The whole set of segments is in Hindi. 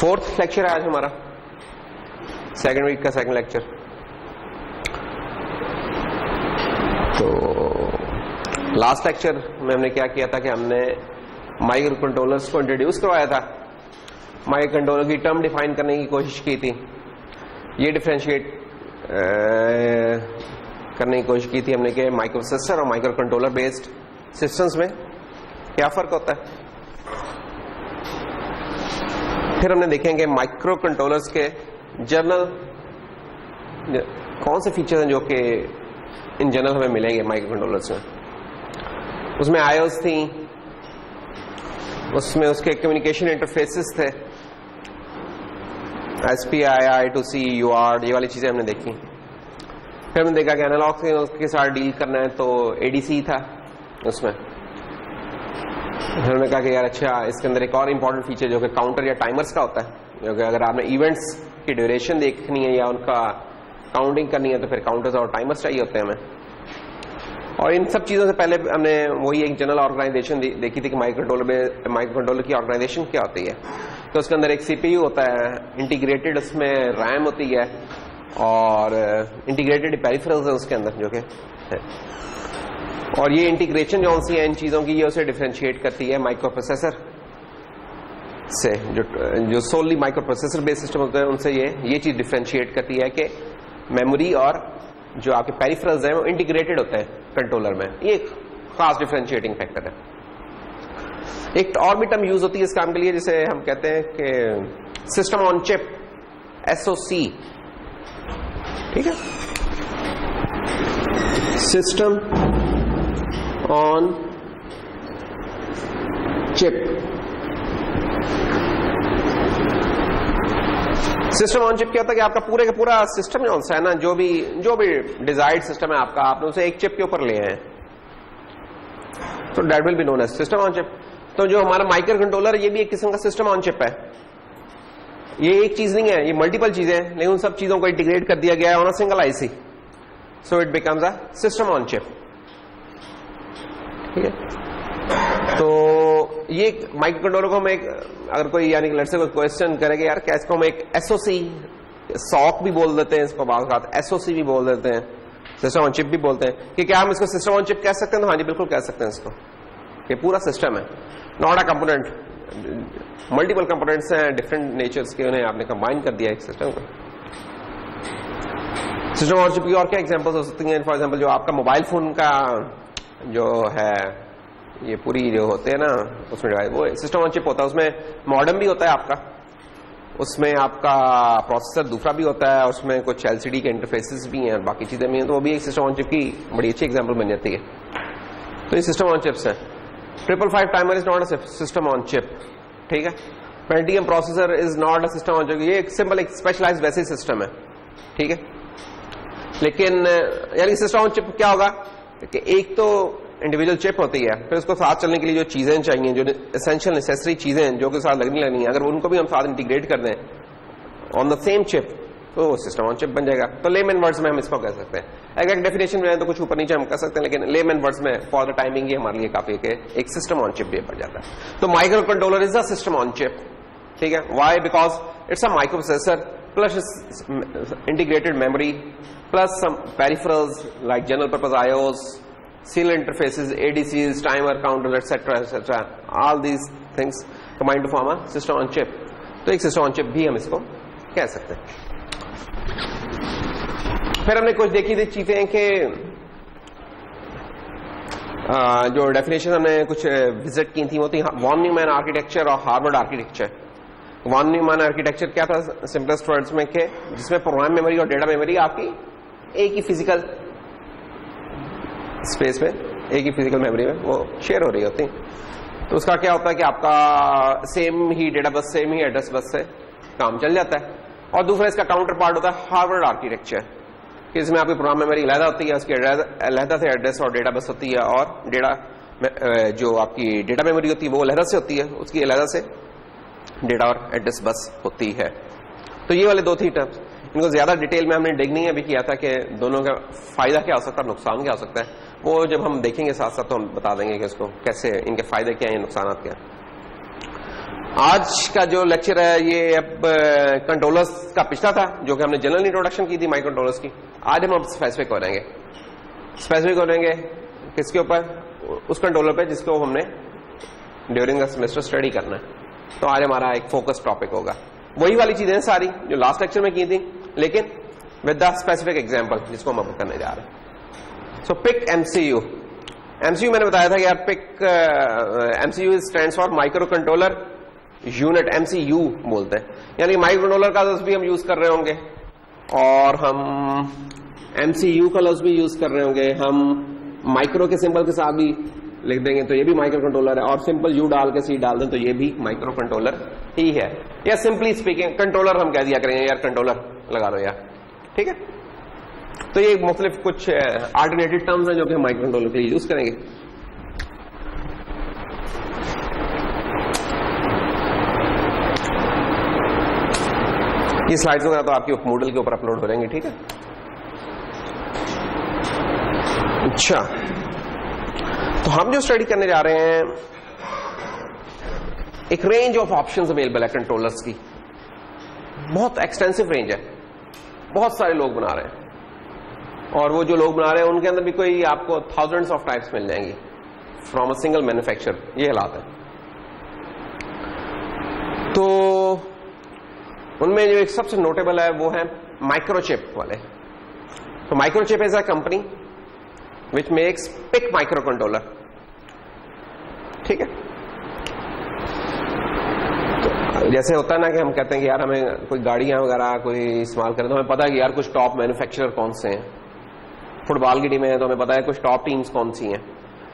फोर्थ लेक्चर है आज हमारा, सेकंड वीक का सेकंड लेक्चर। तो लास्ट लेक्चर में हमने क्या किया था कि हमने माइक्रो कंट्रोलर्स को इंट्रोड्यूस करवाया था, माइक्रो कंट्रोलर की टर्म डिफाइन करने की कोशिश की थी, ये डिफरेंशिएट करने की कोशिश की थी हमने कि माइक्रो प्रोसेसर और माइक्रो कंट्रोलर बेस्ड सिस्टम्स में क्या फर्क होता है। फिर हमने देखेंगे माइक्रो कंट्रोलर्स के जनरल कौन से फीचर्स हैं जो कि इन जनरल हमें मिलेंगे माइक्रो कंट्रोलर्स में। उसमें आईओस थी, उसमें उसके कम्युनिकेशन इंटरफेसेस थे, SPI, I2C, UART, ये वाली चीजें हमने देखी। फिर हमने देखा कि एनालॉग से उसके साथ डील करना है तो ADC था उसमें। फिर हमने कहा कि यार अच्छा, इसके अंदर एक और इम्पोर्टेंट फीचर जो कि काउंटर या टाइमर्स का होता है, जो कि अगर आपने इवेंट्स की ड्यूरेशन देखनी है या उनका काउंटिंग करनी है तो फिर काउंटर्स और टाइमर्स चाहिए होते हैं हमें। और इन सब चीजों से पहले हमने वही एक जनरल ऑर्गेनाइजेशन देखी थी कि माइक्रो कंट्रोलर की ऑर्गेनाइजेशन क्या होती है। तो उसके अंदर एक CPU होता है इंटीग्रेटेड, उसमें रैम होती है और इंटीग्रेटेड पेरिफेरल्स है उसके अंदर जो कि है। और ये इंटीग्रेशन जो सी है इन चीजों की, ये उसे डिफरेंशिएट करती है माइक्रो प्रोसेसर से, जो सोनली माइक्रो प्रोसेसर बेस्ड सिस्टम होते हैं उनसे ये चीज डिफरेंशिएट करती है कि मेमोरी और जो आपके पेरिफेरल्स हैं वो इंटीग्रेटेड होते हैं कंट्रोलर में। ये एक खास डिफरेंशिएटिंग फैक्टर है। एक और भी टर्म यूज होती है इस काम के लिए, जिसे हम कहते हैं कि सिस्टम ऑन चिप, SOC, ठीक है, system on chip. System on chip क्या होता है कि आपका पूरे का पूरा सिस्टम जो है ना, जो भी डिजायर्ड सिस्टम है आपका, आपने उसे एक चिप के ऊपर लिए हैं, तो that will be known as system on chip. तो जो हमारा माइक्रो कंट्रोलर है ये भी एक किस्म का सिस्टम ऑन चिप है। ये एक चीज नहीं है, ये मल्टीपल चीजें हैं, लेकिन उन सब चीजों को इंटीग्रेट कर दिया गया है on a single IC, so it becomes a system on chip. ठीक है, तो ये माइक्रो कंट्रोलर को हम एक, अगर कोई यानी कि लड़से कोई क्वेश्चन करेगा यार क्या इसको हम एक SOC भी बोल देते हैं, इसको बात SOC भी बोल देते हैं, सिस्टम ऑन चिप भी बोलते हैं, कि क्या हम इसको सिस्टम ऑन चिप कह सकते हैं? तो हाँ जी बिल्कुल कह सकते हैं इसको। ये पूरा सिस्टम है, not a component, multiple components हैं डिफरेंट नेचर्स के, उन्हें आपने कंबाइन कर दिया एक सिस्टम को। सिस्टम ऑन चिप की और क्या एग्जांपल्स हो सकती हैं? फॉर एग्जांपल जो आपका मोबाइल फोन का जो है, ये पूरी जो होते हैं ना उसमें डिवाइस, वो सिस्टम ऑन चिप होता है। उसमें मॉडेम भी होता है आपका, उसमें आपका प्रोसेसर दूसरा भी होता है, उसमें कुछ LCD के इंटरफेसेस भी हैं और बाकी चीजें भी हैं, तो वो भी एक सिस्टम ऑन चिप की बड़ी अच्छी एग्जांपल बन जाती है। तो ये सिस्टम ऑन चिप्स है। 555 timer is not a system on chip, ठीक है। Pentium processor is not a system on chip, ये एक सिंपल एक स्पेशलाइज्ड वैसे सिस्टम है, ठीक है। लेकिन यानी सिस्टम ऑन चिप क्या होगा कि एक तो इंडिविजुअल चिप होती है, फिर उसको साथ चलने के लिए जो चीजें चाहिए, जो एसेंशियल नेसेसरी चीजें जो कि साथ लगनी है, अगर उनको भी हम साथ इंटीग्रेट कर दें ऑन द सेम चिप तो वो सिस्टम ऑन चिप बन जाएगा। तो लेमैन वर्ड्स में हम इसको कह सकते हैं। अगर डेफिनेशन में है तो कुछ ऊपर नीचे हम कह सकते हैं, लेकिन लेमैन वर्ड्स में फॉर द टाइमिंग ये हमारे लिए काफी एक सिस्टम ऑन चिप भी बन जाता है। तो microcontroller is a system on chip, ठीक है। Why? Because it's a microprocessor plus integrated memory plus some peripherals like general purpose IOs, serial interfaces, ADCs, timer, counter, etc. All these things combine to form a system on chip. तो एक सिस्टम ऑन चिप भी हम इसको कह सकते हैं। फिर हमने कुछ देखी थी चीजें कि जो डेफिनेशन हमने कुछ विजिट की थी वो थी वॉन न्यूमैन आर्किटेक्चर और Harvard architecture. Von Neumann architecture क्या था सिंपलेस्ट वर्ड्स में, कि जिसमें प्रोग्राम मेमोरी और डेटा मेमोरी आपकी एक ही फिजिकल स्पेस में, एक ही फिजिकल मेमोरी में वो शेयर हो रही होती। तो उसका क्या होता है कि आपका सेम ही डेटा बस, सेम ही एड्रेस बस से काम चल जाता है। और दूसरा इसका काउंटर पार्ट होता है हार्वर्ड आर्किटेक्चर, कि इसमें आपकी प्रोग्राम मेमोरी अलहदा होती है, उसकी अलहदा से एड्रेस और डेटा बस होती है, और डेटा जो आपकी डेटा मेमोरी होती है वो अलहदा से होती है, उसकी अलहदा से डेटा और एड्रेस बस होती है। तो ये वाले दो थी टर्म्स, इनको ज्यादा डिटेल में हमने डिगनिंग भी किया था कि दोनों का फायदा क्या हो सकता है, नुकसान क्या हो सकता है, वो जब हम देखेंगे साथ साथ तो हम बता देंगे कि इसको कैसे, इनके फायदे क्या हैं, नुकसान क्या है। आज का जो लेक्चर है ये अब कंट्रोलर्स का पिछला था, जो कि हमने जनरल इंट्रोडक्शन की थी माइक्रो कंट्रोलर्स की। आज हम अब स्पेसिफिक हो रहेंगे। स्पेसिफिक हो रहेंगे किसके ऊपर? उस कंट्रोलर पे जिसको हमने ड्यूरिंग द सेमेस्टर स्टडी करना है। तो आज हमारा एक फोकस टॉपिक होगा। वही वाली चीजें सारी जो लास्ट लेक्चर में की थी, लेकिन विद द स्पेसिफिक एग्जांपल जिसको हम अब करने जा रहे हैं। सो पिक एमसीयू। एमसीयू मैंने बताया था कि यार PIC MCU stands for microcontroller unit, MCU बोलते हैं। यानी माइक्रो कंट्रोलर का लफ्ज भी हम यूज कर रहे होंगे और हम एमसीयू का लफ्ज भी यूज कर रहे होंगे। हम माइक्रो के सिंबल के साथ भी लिख देंगे तो ये भी माइक्रो कंट्रोलर है, और सिंपल यू डाल के सी डाल दें तो ये भी माइक्रो कंट्रोलर ही है। या सिंपली स्पीकिंग कंट्रोलर हम कह दिया करेंगे, यार कंट्रोलर लगा दो यार, ठीक है। तो ये मुख्तलिफ कुछ अल्टरनेटिव टर्म्स हैं जो कि हम माइक्रो कंट्रोलर के लिए यूज करेंगे। ये स्लाइड्स वगैरह तो आपके मूडल के ऊपर अपलोड हो जाएंगे, ठीक है। अच्छा, तो हम जो स्टडी करने जा रहे हैं, एक रेंज ऑफ ऑप्शंस अवेलेबल है कंट्रोलर्स की, बहुत एक्सटेंसिव रेंज है, बहुत सारे लोग बना रहे हैं, और वो जो लोग बना रहे हैं उनके अंदर भी कोई आपको थाउजेंड्स ऑफ टाइप्स मिल जाएंगी फ्रॉम अ सिंगल मैन्युफैक्चरर। ये हालात है। तो उनमें जो एक सबसे नोटेबल है वो है माइक्रोचिप वाले। तो microchip is a company which makes PIC microcontroller, ठीक है। तो जैसे होता है ना कि हम कहते हैं कि यार हमें कोई गाड़ियां वगैरह कोई इस्तेमाल करें तो हमें पता है कि यार कुछ टॉप मैन्युफैक्चरर कौन से हैं। फुटबॉल की टीमें हैं तो हमें पता है कुछ टॉप टीम्स कौन सी हैं।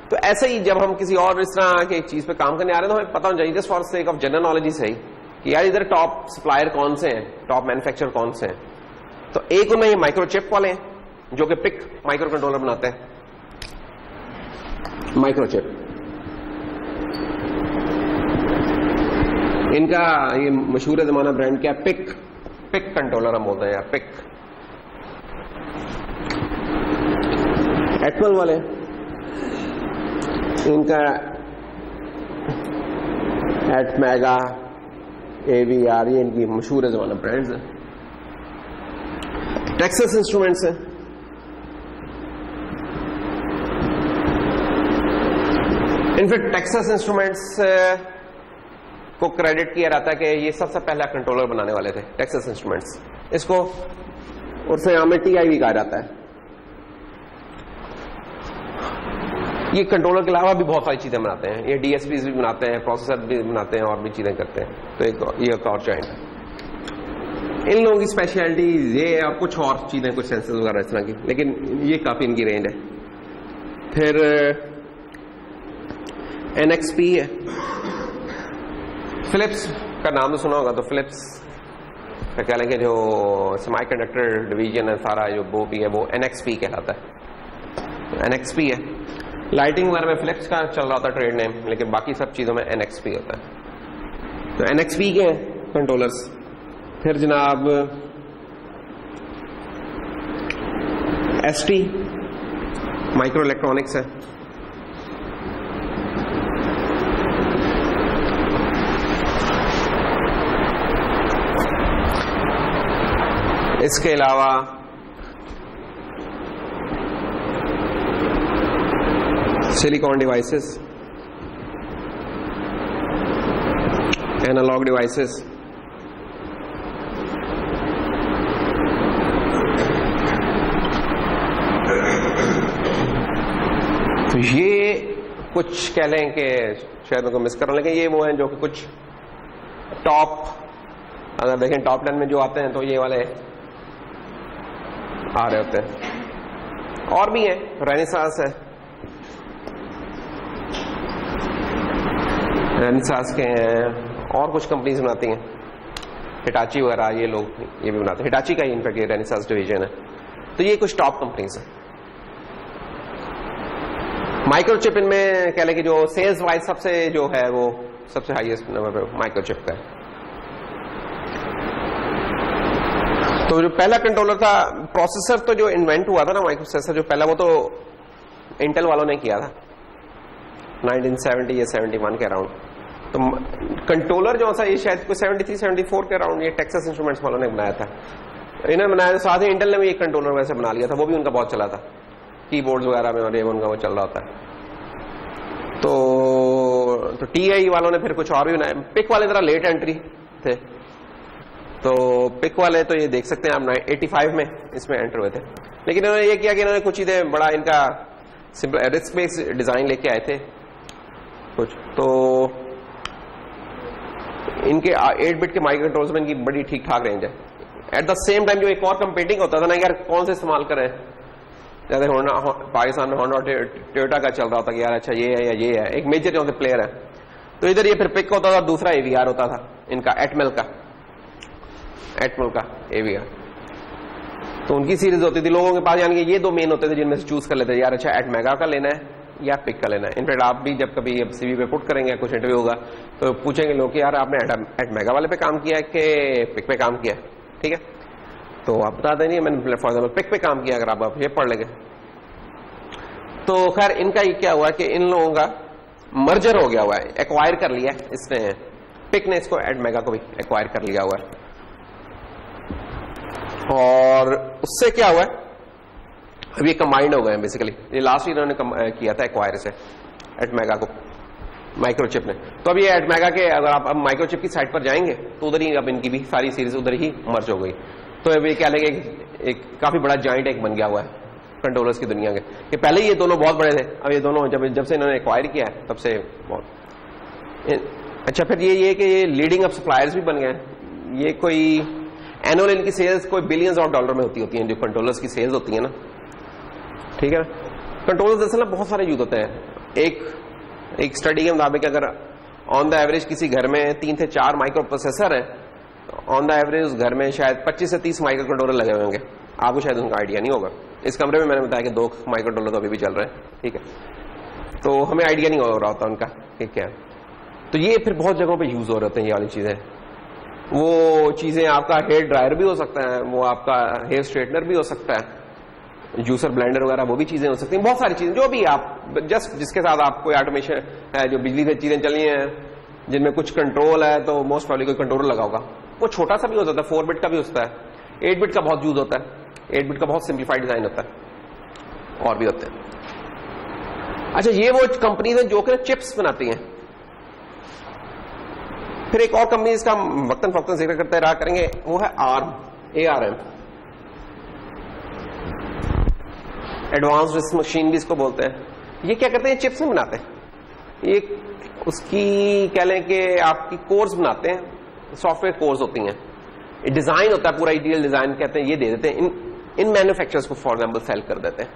तो ऐसे ही जब हम किसी और इस तरह की चीज पे काम करने आ रहे हैं तो हमें पता होना चाहिए, just for sake of general knowledge ही सही, कि यार इधर टॉप सप्लायर कौन से हैं, टॉप मैन्युफैक्चरर कौन से हैं। तो एक उनमें ये माइक्रोचिप वाले हैं जो कि पिक माइक्रो कंट्रोलर बनाते हैं। माइक्रोचिप इनका ये मशहूर जमाना ब्रांड क्या है? पिक कंट्रोलर हम बोलते हैं यार, पिक। एटमल वाले इनका एटमेगा, AVR, ये इनकी मशहूर जमाना ब्रांड्स हैं। टेक्सास इंस्ट्रूमेंट्स है, इनफैक्ट टेक्सास इंस्ट्रूमेंट्स को क्रेडिट किया जाता है कि ये सबसे पहला कंट्रोलर बनाने वाले थे, टेक्सास इंस्ट्रूमेंट्स। इसको उर्फे आम में TI भी कहा जाता है। ये कंट्रोलर के अलावा भी बहुत सारी चीजें बनाते हैं, ये DSPs भी बनाते हैं, प्रोसेसर भी बनाते हैं, और भी चीजें करते हैं। तो ये एक और जॉइंट है। इन लोगों की स्पेशलिटी ये है, और कुछ और चीजें, कुछ सेंसर्स वगैरह इस तरह की, लेकिन ये काफी इनकी रेंज है। फिर NXP है। फिलिप्स का नाम तो सुना होगा, तो फिलिप्स का कह लेंगे जो सेमीकंडक्टर डिवीजन है सारा, जो वो भी है वो NXP कहलाता है। NXP है। लाइटिंग वगैरह में फिलिप्स का चल रहा था ट्रेड नेम, लेकिन बाकी सब चीजों में NXP होता है। तो NXP के कंट्रोलर्स। फिर जनाब ST माइक्रो इलेक्ट्रॉनिक्स है। इसके अलावा सिलिकॉन डिवाइसेस, एनालॉग डिवाइसेस, तो ये कुछ कह लें कि शायद उनको मिस कर रहा हूं, लेकिन ये वो हैं जो कि कुछ टॉप, अगर देखें टॉप 10 में जो आते हैं तो ये वाले आ रहे होते हैं। और भी है, रेनेसास है, रेनेसास के हैं, और कुछ कंपनीज बनाती हैं, हिटाची वगैरह, ये लोग ये भी बनाते हैं। हिटाची का ही इनफैक्ट ये रेनेसास डिवीजन है। तो ये कुछ टॉप कंपनीज हैं। माइक्रोचिप इनमें कह लें कि जो सेल्स वाइज सबसे जो है वो सबसे हाईएस्ट नंबर पे माइक्रोचिप का है। तो जो पहला कंट्रोलर था, प्रोसेसर तो जो इन्वेंट हुआ था ना, माइक्रोप्रोसेसर जो पहला, वो तो इंटेल वालों ने किया था 1970 या 71 के अराउंड। तो कंट्रोलर जो सा ये शायद कोई 73-74 के अराउंड ये टेक्सास इंस्ट्रूमेंट्स वालों ने बनाया था, इन्होंने बनाया। साथ ही इंटेल ने भी एक कंट्रोलर वैसे बना लिया था, वो भी उनका बहुत चला था कीबोर्ड्स वगैरह में, और ये उनका वो चल रहा होता है। तो टीआई वालों ने फिर कुछ और भी बनाया। पिक वाले जरा लेट एंट्री थे, तो पिक वाले तो ये देख सकते हैं आप 85 में इसमें एंटर हुए थे। लेकिन इन्होंने ये किया कि इन्होंने कुछ चीजें बड़ा इनका सिंपल रिस्क बेस्ड डिजाइन लेके आए थे कुछ, तो इनके 8 बिट के माइक्रो कंट्रोलर्स में इनकी बड़ी ठीक ठाक रेंज है। एट द सेम टाइम जो एक और कंपीटिंग होता था ना यार कौन से इस्तेमाल करें, जैसे पाकिस्तान में होंडा टोयोटा का चल रहा होता कि यार अच्छा ये है या ये है, एक मेजर जो प्लेयर है। तो इधर ये फिर पिक होता था, दूसरा एवीआर होता था इनका एटमेल का एवीआर। तो उनकी सीरीज होती थी लोगों के पास, यानी कि ये दो मेन होते थे जिनमें से चूज कर लेते यार अच्छा एटमेगा का लेना है या पिक का लेना है। इनफैक्ट आप भी जब कभी सीवी पे पुट करेंगे कुछ इंटरव्यू होगा तो पूछेंगे लोग कि यार आपने एटमेगा वाले पे काम किया है कि पिक पे काम किया है, ठीक है। तो आप बता देंगे मैंने फॉर एग्जाम्पल पिक पे काम किया, अगर आप ये पढ़ लेंगे। तो खैर इनका ये क्या हुआ कि इन लोगों का मर्जर हो गया हुआ है, एक्वायर कर लिया इसने, पिक ने इसको एटमेगा को भी एक्वायर कर लिया हुआ है। और उससे क्या हुआ है, अब ये कंबाइंड हो गए हैं बेसिकली। ये लास्ट ईयर इन्होंने किया था एक्वायर से एटमेगा को माइक्रोचिप ने। तो अब ये एटमेगा के अगर आप अब माइक्रोचिप की साइट पर जाएंगे तो उधर ही अब इनकी भी सारी सीरीज उधर ही मर्ज हो गई। तो अब ये क्या लगे एक काफी बड़ा जॉइंट एक बन गया हुआ है कंट्रोलर्स की दुनिया के, कि पहले ये दोनों बहुत बड़े थे, अब ये दोनों जब से इन्होंने एक्वायर किया है तब से बहुत अच्छा। फिर ये कि ये लीडिंग अप सप्लायर्स भी बन गए। ये कोई एनुअल इनकी सेल्स कोई बिलियंस ऑफ डॉलर में होती हैं जो कंट्रोलर्स की सेल्स होती है ना, ठीक है। कंट्रोलर्स दरअसल बहुत सारे यूज होते हैं। एक स्टडी के मुताबिक अगर ऑन द एवरेज किसी घर में 3 से 4 माइक्रो प्रोसेसर है, ऑन द एवरेज उस घर में शायद 25 से 30 माइक्रो कंट्रोलर लगे होंगे। आपको शायद उनका आइडिया नहीं होगा। इस कमरे में मैंने बताया कि 2 माइक्रो कंट्रोलर तो अभी भी चल रहे हैं, ठीक है। तो हमें आइडिया नहीं हो रहा होता उनका कि क्या है। तो ये फिर बहुत जगहों पे यूज हो रहे होते हैं ये वाली चीजें। वो चीजें आपका हेयर ड्रायर भी हो सकता है, वो आपका हेयर स्ट्रेटनर भी हो सकता है, जूसर ब्लेंडर वगैरह वो भी चीजें हो सकती हैं। बहुत सारी चीजें जो भी आप जस्ट जिसके साथ आप कोई ऑटोमेशन है, जो बिजली से चीजें चली हैं जिनमें कुछ कंट्रोल है, तो मोस्ट प्रॉब्ली कोई कंट्रोलर लगा होगा। वो छोटा सा भी हो सकता है, 4 बिट का भी होता है, 8 बिट का बहुत यूज होता है, 8 बिट का बहुत सिंप्लीफाइड डिजाइन होता है, और भी होते हैं। अच्छा, ये वो कंपनीज हैं जो कि चिप्स बनाती हैं। फिर एक और कंपनी इसका वक्तन फक्तन जिक्र करते रहा करेंगे, वो है ARM, एडवांस्ड रिस्क मशीन भी इसको बोलते हैं। ये क्या करते हैं, चिप्स नहीं बनाते, ये उसकी कह लें कि आपकी कोर्स बनाते हैं, सॉफ्टवेयर कोर्स होती हैं, डिजाइन होता है पूरा, आइडियल डिजाइन कहते हैं, ये दे देते हैं इन मैन्युफैक्चरर्स को, फॉर एग्जांपल सेल कर देते हैं।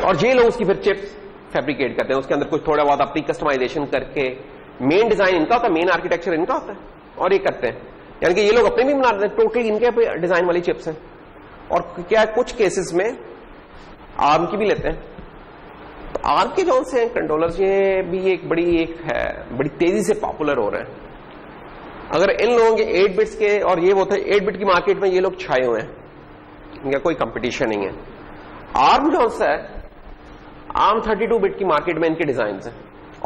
और ये लोग उसकी फिर चिप्स फैब्रिकेट करते हैं, उसके अंदर कुछ थोड़ा बहुत अपनी कस्टमाइजेशन करके, मेन डिजाइन इनका होता है, मेन आर्किटेक्चर इनका होता है, और ये करते हैं। यानी कि ये लोग अपने भी बना देते हैं, टोटली इनके डिजाइन वाली चिप्स हैं। और क्या कुछ केसेस में आर्म की भी लेते हैं। तो आर्म के जो से कंट्रोलर्स ये भी एक बड़ी तेजी से पॉपुलर हो रहे हैं। अगर इन लोगों के 8 बिट्स के, और ये वो थे 8 बिट की मार्केट में ये लोग छाए हुए हैं, इनका कोई कंपटीशन नहीं है। आर्म जो है, आर्म 32 बिट की मार्केट में इनके डिजाइन हैं,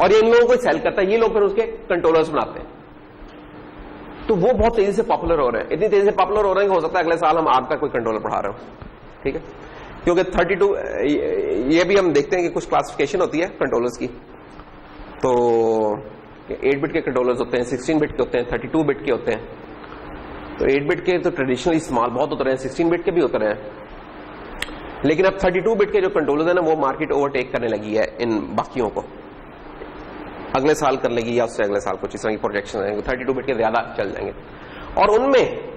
और ये इन लोगों को सेल करता है, ये लोग फिर उसके कंट्रोलर्स बनाते हैं। तो वो बहुत तेजी से पॉपुलर हो रहे हैं, इतनी तेजी से पॉपुलर हो रहे हैं कि हो सकता है अगले साल हम आर्म का कोई कंट्रोलर पढ़ा रहे हो, ठीक है। क्योंकि 32 ये भी हम देखते हैं कि कुछ क्लासिफिकेशन होती है कंट्रोलर्स की। तो 8 बिट के कंट्रोलर्स होते हैं, 16 बिट के होते हैं, 32 बिट के होते हैं। तो 8 बिट के तो ट्रेडिशनली स्मॉल बहुत होते रहे हैं, 16 बिट के भी होते रहे हैं, लेकिन अब 32 बिट के जो कंट्रोलर्स है ना, वो मार्केट ओवरटेक करने लगी है इन बाकियों को। अगले साल कर लेगी या उससे अगले साल, कुछ इस तरह की प्रोजेक्शन है, 32 बिट के ज्यादा चल जाएंगे। और उनमें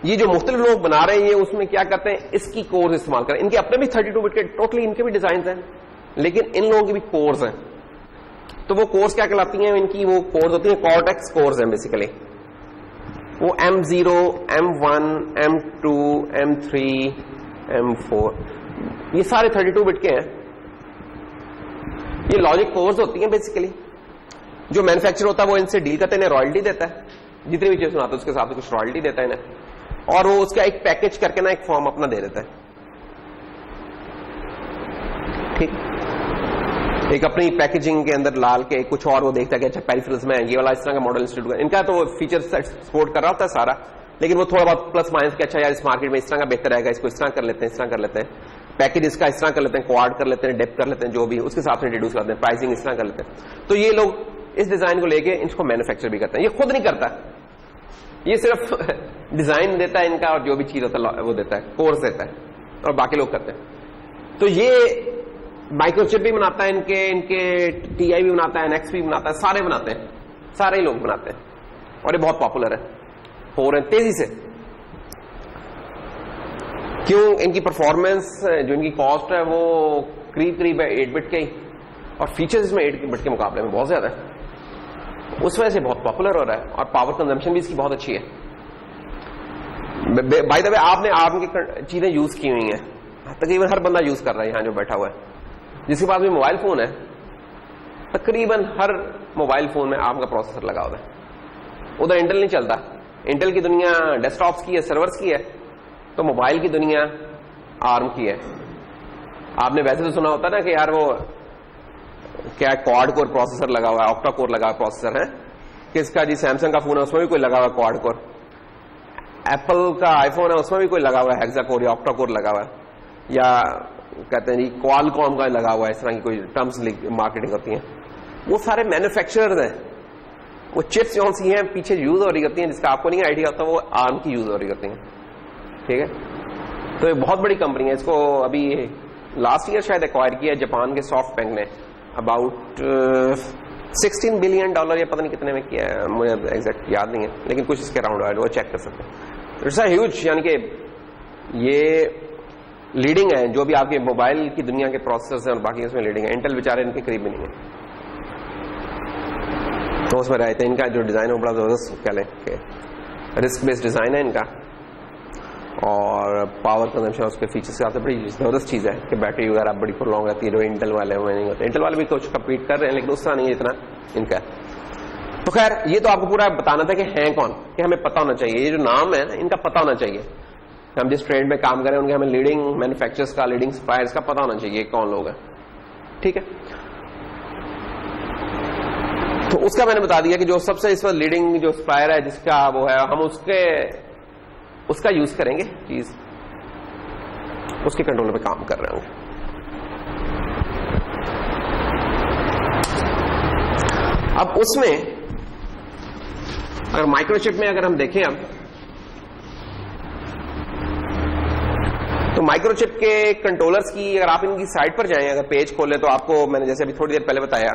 ये जो मुख्तलिफ लोग बना रहे हैं, ये उसमें क्या करते हैं, इसकी कोर्स इस्तेमाल करें। इनके अपने भी 32 बिट के टोटली इनके भी डिजाइन हैं, लेकिन इन लोगों की भी कोर्स हैं। तो वो कोर्स क्या कहलाती हैं, इनकी वो कोर्स होती है कॉर्टेक्स कोर्स हैं बेसिकली। वो M0, M1, M2, M3, M4 ये सारे 32 बिट के हैं। ये लॉजिक कोर्स होती हैं बेसिकली। जो मैन्युफैक्चर होता है वो इनसे डील करते हैं, इन्हें रॉयल्टी देता है, जितनी भी चीज सुनाते हैं उसके साथ कुछ रॉयल्टी देता है इन्हें, और वो उसका एक पैकेज करके ना एक फॉर्म अपना दे देता है, ठीक। एक अपनी पैकेजिंग के अंदर लाल के कुछ और वो देखता है कि अच्छा पेरिफेरल्स में ये वाला इस तरह का मॉडल इंस्टीट्यूट का इनका तो फीचर सपोर्ट कर रहा होता है सारा, लेकिन वो थोड़ा बहुत प्लस माइनस के अच्छा यार इस मार्केट में इस तरह का बेहतर रहेगा, इसको इस तरह कर लेते हैं, इस तरह कर लेते हैं, पैकेज इसका इस तरह कर लेते हैं, क्वाड कर लेते हैं, डेप कर लेते हैं, जो भी उसके हिसाब से इंट्रोड्यूस करते हैं, प्राइसिंग इस तरह कर लेते हैं। तो ये लोग इस डिजाइन को लेके इसको मैन्युफैक्चर भी करते हैं। ये खुद नहीं करता, ये सिर्फ डिजाइन देता है इनका और जो भी चीज होता है वो देता है, कोर्स देता है, और बाकी लोग करते हैं। तो ये माइक्रोचिप भी बनाता है इनके टीआई भी बनाता है, एनएक्स भी बनाता है, सारे बनाते हैं, सारे ही लोग बनाते हैं, और ये बहुत पॉपुलर है, हो रहे हैं तेजी से। क्यों? इनकी परफॉर्मेंस जो इनकी कॉस्ट है वो करीब है 8 बिट के ही, और फीचर्स इसमें 8 बिट के मुकाबले में बहुत ज्यादा है, उस वजह से बहुत पॉपुलर हो रहा है, और पावर कंजम्पशन भी इसकी बहुत अच्छी है। बाय द वे आपने आर्म की चीजें यूज की हुई हैं, तकरीबन हर बंदा यूज कर रहा है यहां जो बैठा हुआ है, जिसके पास भी मोबाइल फोन है, तकरीबन हर मोबाइल फोन में आर्म का प्रोसेसर लगा हुआ है। उधर इंटेल नहीं चलता, इंटेल की दुनिया डेस्कटॉप्स की है, सर्वर्स की है, तो मोबाइल की दुनिया आर्म की है। आपने वैसे तो सुना होता ना कि यार वो क्या क्वाड कोर प्रोसेसर लगा हुआ है, ऑक्टा कोर लगा हुआ प्रोसेसर है, किसका जी सैमसंग का फोन है उसमें भी कोई लगा हुआ है क्वाड कोर, एप्पल का आईफोन है उसमें भी कोई लगा हुआ है हेक्सा कोर या ऑक्टा कोर लगा हुआ है, या कहते हैं जी क्वालकॉम का लगा हुआ है, इस तरह की कोई टर्म्स मार्केटिंग होती है। वो सारे मैन्युफैक्चरर्स हैं, वो चिप्स जो सी हैं पीछे यूज हो रही होती हैं, जिसका आपको नहीं आइडिया होता, वो आर्म की यूज हो रही होती हैं। ठीक है, तो ये बहुत बड़ी कंपनी है, इसको अभी लास्ट ईयर शायद एक्वायर किया है जापान के सॉफ्ट बैंक ने, अबाउट $16 बिलियन या पता नहीं कितने में किया है, मुझे एग्जैक्ट याद नहीं है, लेकिन कुछ इसके अराउंड है, वो चेक कर सकते हैं। इट्स अ ह्यूज, यानी कि ये लीडिंग है, जो भी आपके मोबाइल की दुनिया के प्रोसेसर्स हैं और बाकी उसमें लीडिंग है। इंटेल बेचारे इनके करीब भी नहीं है, तो उसमें रहते हैं। इनका जो डिजाइन है वो बड़ा जबरदस्त कह लें कि रिस्क बेस्ड डिजाइन है इनका, और पावर कंजम्पशन उसके फीचर्स के बड़ी जबरदस्त चीज है कि बैटरी वगैरह बड़ी लॉन्ग रहती है, जो इंटेल वाले हैं नहीं होते। इंटेल वाले भी कुछ कम्पीट कर रहे हैं, लेकिन उस तरह नहीं है जितना इनका। तो खैर ये तो आपको पूरा बताना था कि हैं कौन, कि हमें पता होना चाहिए, ये जो नाम है इनका पता होना चाहिए, हम जिस ट्रेड में काम करें उनके हमें लीडिंग मैन्युफैक्चरर्स का, लीडिंग सप्लायर्स का पता होना चाहिए कौन लोग हैं। ठीक है, तो उसका मैंने बता दिया कि जो सबसे इस वक्त लीडिंग जो सप्लायर है जिसका वो है, हम उसका यूज करेंगे चीज, उसके कंट्रोल पे काम कर रहे होंगे। अब उसमें अगर माइक्रोचिप में अगर हम देखें अब, तो माइक्रोचिप के कंट्रोलर्स की अगर आप इनकी साइट पर जाएं, अगर पेज खोलें, तो आपको मैंने जैसे अभी थोड़ी देर पहले बताया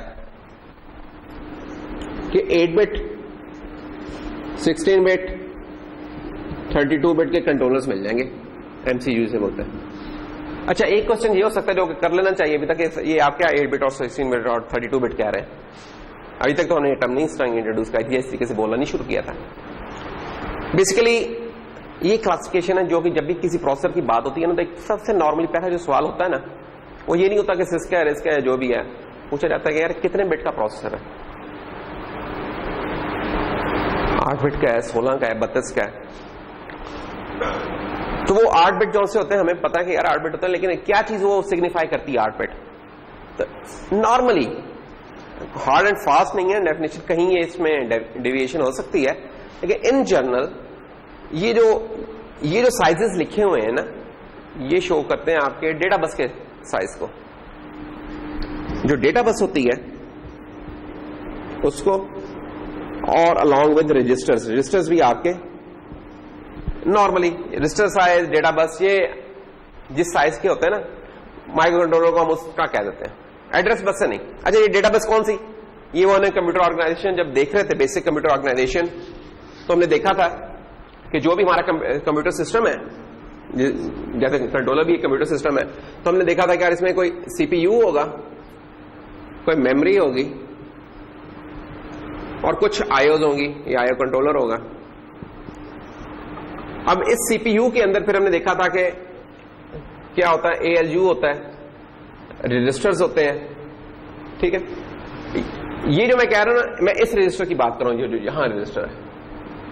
कि 8 बिट, 16 बिट, 32 बिट के कंट्रोलर्स मिल जाएंगे, एमसीयू से बोलते हैं। अच्छा, एक क्वेश्चन ये हो सकता है जो कर लेना चाहिए अभी तक, ये आप क्या 8 बिट और 16 बिट और 32 बिट कह रहे हैं? अभी तक तो हमने टर्म नहीं इस तरह इंट्रोड्यूस किया, इस तरीके से बोलना नहीं शुरू किया था। बेसिकली ये क्लासिफिकेशन है जो कि जब भी किसी प्रोसेसर की बात होती है ना, तो एक सबसे नॉर्मली पहला जो सवाल होता है ना, वो ये नहीं होता कि सिस्क है, रिस्क है, जो भी है, पूछा जाता है कि यार कितने बिट का प्रोसेसर है, 8 बिट का है, 16 का है, 32 का है। तो वो 8 बिट जो से होते हैं, हमें पता है कि यार 8 बिट होता है, लेकिन क्या चीज वो सिग्निफाई करती है 8 बिट? तो नॉर्मली हार्ड एंड फास्ट नहीं है डेफिनेशन, कहीं ये इसमें डेविएशन हो सकती है, लेकिन इन जनरल ये जो साइजेस लिखे हुए हैं ना, ये शो करते हैं आपके डेटा बस के साइज को। जो डेटा बस होती है उसको, और अलॉन्ग विद रजिस्टर्स भी आपके normally register size, data bus, ये जिस साइज के होते हैं ना माइक्रो कंट्रोलर को हम उसका कह देते हैं, एड्रेस बस से नहीं। अच्छा, ये डेटा बस कौन सी? ये वो कंप्यूटर ऑर्गेनाइजेशन जब देख रहे थे, बेसिक कंप्यूटर ऑर्गेनाइजेशन, तो हमने देखा था कि जो भी हमारा कंप्यूटर सिस्टम है, जैसे कंट्रोलर भी कंप्यूटर सिस्टम है, तो हमने देखा था कि यार इसमें कोई सीपीयू होगा, कोई मेमोरी होगी, और कुछ आईओज होंगी, ये आईओ कंट्रोलर होगा। अब इस सीपीयू के अंदर फिर हमने देखा था कि क्या होता है, एएलयू होता है, रजिस्टर्स होते हैं। ठीक है, ये जो मैं कह रहा हूं ना, मैं इस रजिस्टर की बात कर रहा हूं, जो यहां रजिस्टर है,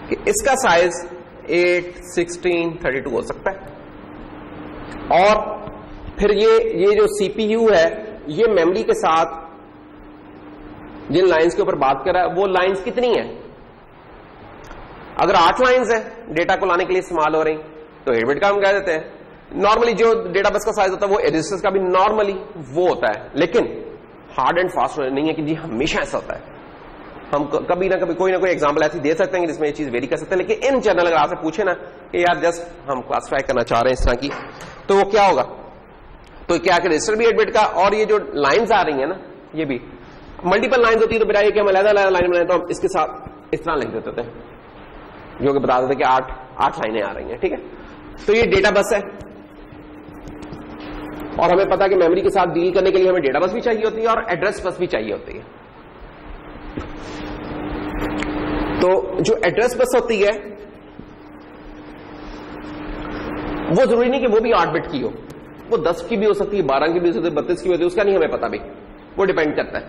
कि इसका साइज 8, 16, 32 हो सकता है। और फिर ये जो सीपीयू है, ये मेमोरी के साथ जिन लाइंस के ऊपर बात कर रहा है वो लाइंस कितनी है। अगर 8 लाइंस है डेटा को लाने के लिए इस्तेमाल हो रही तो 8 बिट का हम कह देते हैं। नॉर्मली जो डेटा बस का साइज होता है वो रजिस्टर्स का भी नॉर्मली वो होता है, लेकिन हार्ड एंड फास्ट नहीं है कि जी हमेशा ऐसा होता है। हम कभी ना कभी कोई ना कोई एग्जांपल ऐसी दे सकते हैं जिसमें ये चीज वेरी कर सकते हैं, लेकिन इन जनरल अगर आपसे पूछे ना कि यार जस्ट हम क्लासिफाई करना चाह रहे हैं इस तरह की, तो वो क्या होगा, तो क्या रजिस्टर भी 8 बिट का, और ये जो लाइंस आ रही है ना ये भी मल्टीपल लाइंस होती है, तो बिना ये कि हम अलग-अलग लाइन बनाए तो हम इसके साथ इस तरह लिख देते थे जो कि बता देते कि 8 लाइनें आ रही हैं, ठीक है। तो ये डेटा बस है और हमें पता है कि मेमोरी के साथ डील करने के लिए हमें डेटा बस भी चाहिए होती है और एड्रेस बस भी चाहिए होती है। तो जो एड्रेस बस होती है वो जरूरी नहीं कि वो भी 8 बिट की हो, वो 10 की भी हो सकती है, 12 की भी हो सकती है, 32 की भी होती है, उसका नहीं हमें पता भी, वो डिपेंड करता है।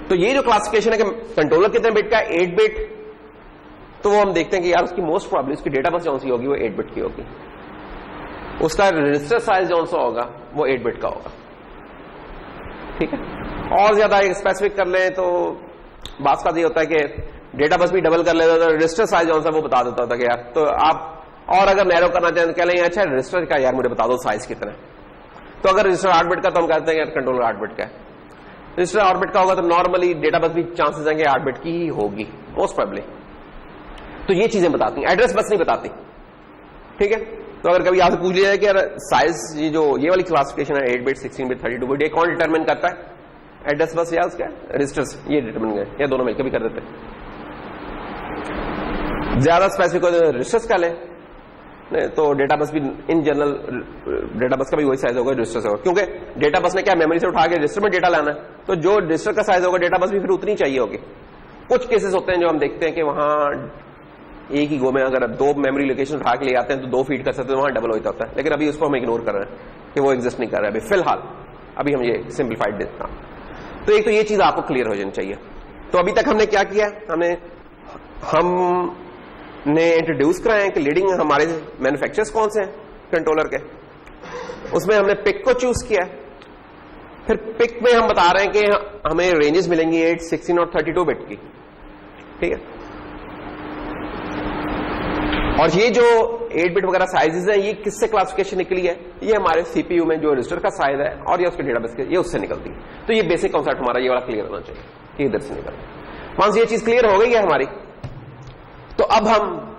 तो ये जो क्लासिफिकेशन है कि कंट्रोलर कितने बिट का, 8 बिट, तो वो हम देखते हैं कि यार उसकी मोस्ट प्रॉब्लम उसकी डेटा बस जौन सी होगी वो 8 बिट की होगी, उसका रजिस्टर साइज जौन सा होगा वो 8 बिट का होगा, ठीक है। और ज्यादा स्पेसिफिक कर लें तो बात का ये होता है कि डेटा बस भी डबल कर लेता तो रजिस्टर साइज जौन सा वो बता देता था कि यार, तो आप और अगर नैरो करना चाहें तो कह लेंगे अच्छा रजिस्टर का यार मुझे बता दो साइज कितना है। तो अगर रजिस्टर 8 बिट का तो हम कहते हैं यार कंट्रोलर 8 बिट का है, रजिस्टर 8 बिट का होगा तो नॉर्मली डेटा बस भी चांसेस हैं कि 8 बिट की ही होगी मोस्ट प्रोबेबली। तो ये चीजें बताती हैं, एड्रेस बस नहीं बताती, ठीक है। तो अगर कभी आपसे पूछ लिया जाए कि यार साइज ये वाली क्लासिफिकेशन है 8 बिट 16 बिट 32 बिट, ये कौन डिटरमिन करता है, एड्रेस बस या उसका रजिस्टर्स ये डिटरमिन करें या दोनों मिलकर भी कर देते हैं। ज्यादा स्पेसिफिक हो तो रजिस्टर्स का लें, नहीं तो डेटा बस भी इन जनरल डेटा बस का भी वही साइज होगा रजिस्टर से होगा, क्योंकि डेटा बस ने क्या मेमोरी से उठा के रजिस्टर में डेटा लाना है, तो जो रजिस्टर का साइज होगा डेटा बस भी फिर उतनी चाहिए होगी। कुछ केसेस होते हैं जो हम देखते हैं कि वहां एक ही गो में अगर 2 मेमोरी लोकेशन उठा के ले आते हैं तो 2 फीड कर सकते हैं, वहां डबल होता है, लेकिन अभी उसको हम इग्नोर कर रहे हैं कि वो एग्जिस्ट नहीं कर रहा है अभी फिलहाल, अभी हम ये सिंप्लीफाइड देता हूं। तो एक तो ये चीज आपको क्लियर हो जानी चाहिए। तो अभी तक हमने क्या किया, हमने इंट्रोड्यूस कराए हैं कि लीडिंग हमारे मैन्युफैक्चरर्स कौन से हैं कंट्रोलर के, उसमें हमने पिक को चूज किया, फिर पिक में हम बता रहे हैं कि हमें रेंजेस मिलेंगी 8, 16 और 32 बिट की, ठीक है। और ये जो 8 बिट वगैरह साइजेस हैं ये किससे क्लासिफिकेशन निकली है, ये हमारे सीपीयू में जो रजिस्टर का साइज है और ये उसके डेटाबेस के ये उससे निकलती है। तो ये बेसिक कॉन्सेप्ट हमारा ये वाला क्लियर होना चाहिए कि इधर से निकलता। वहां से ये चीज क्लियर हो गई है हमारी, तो अब हम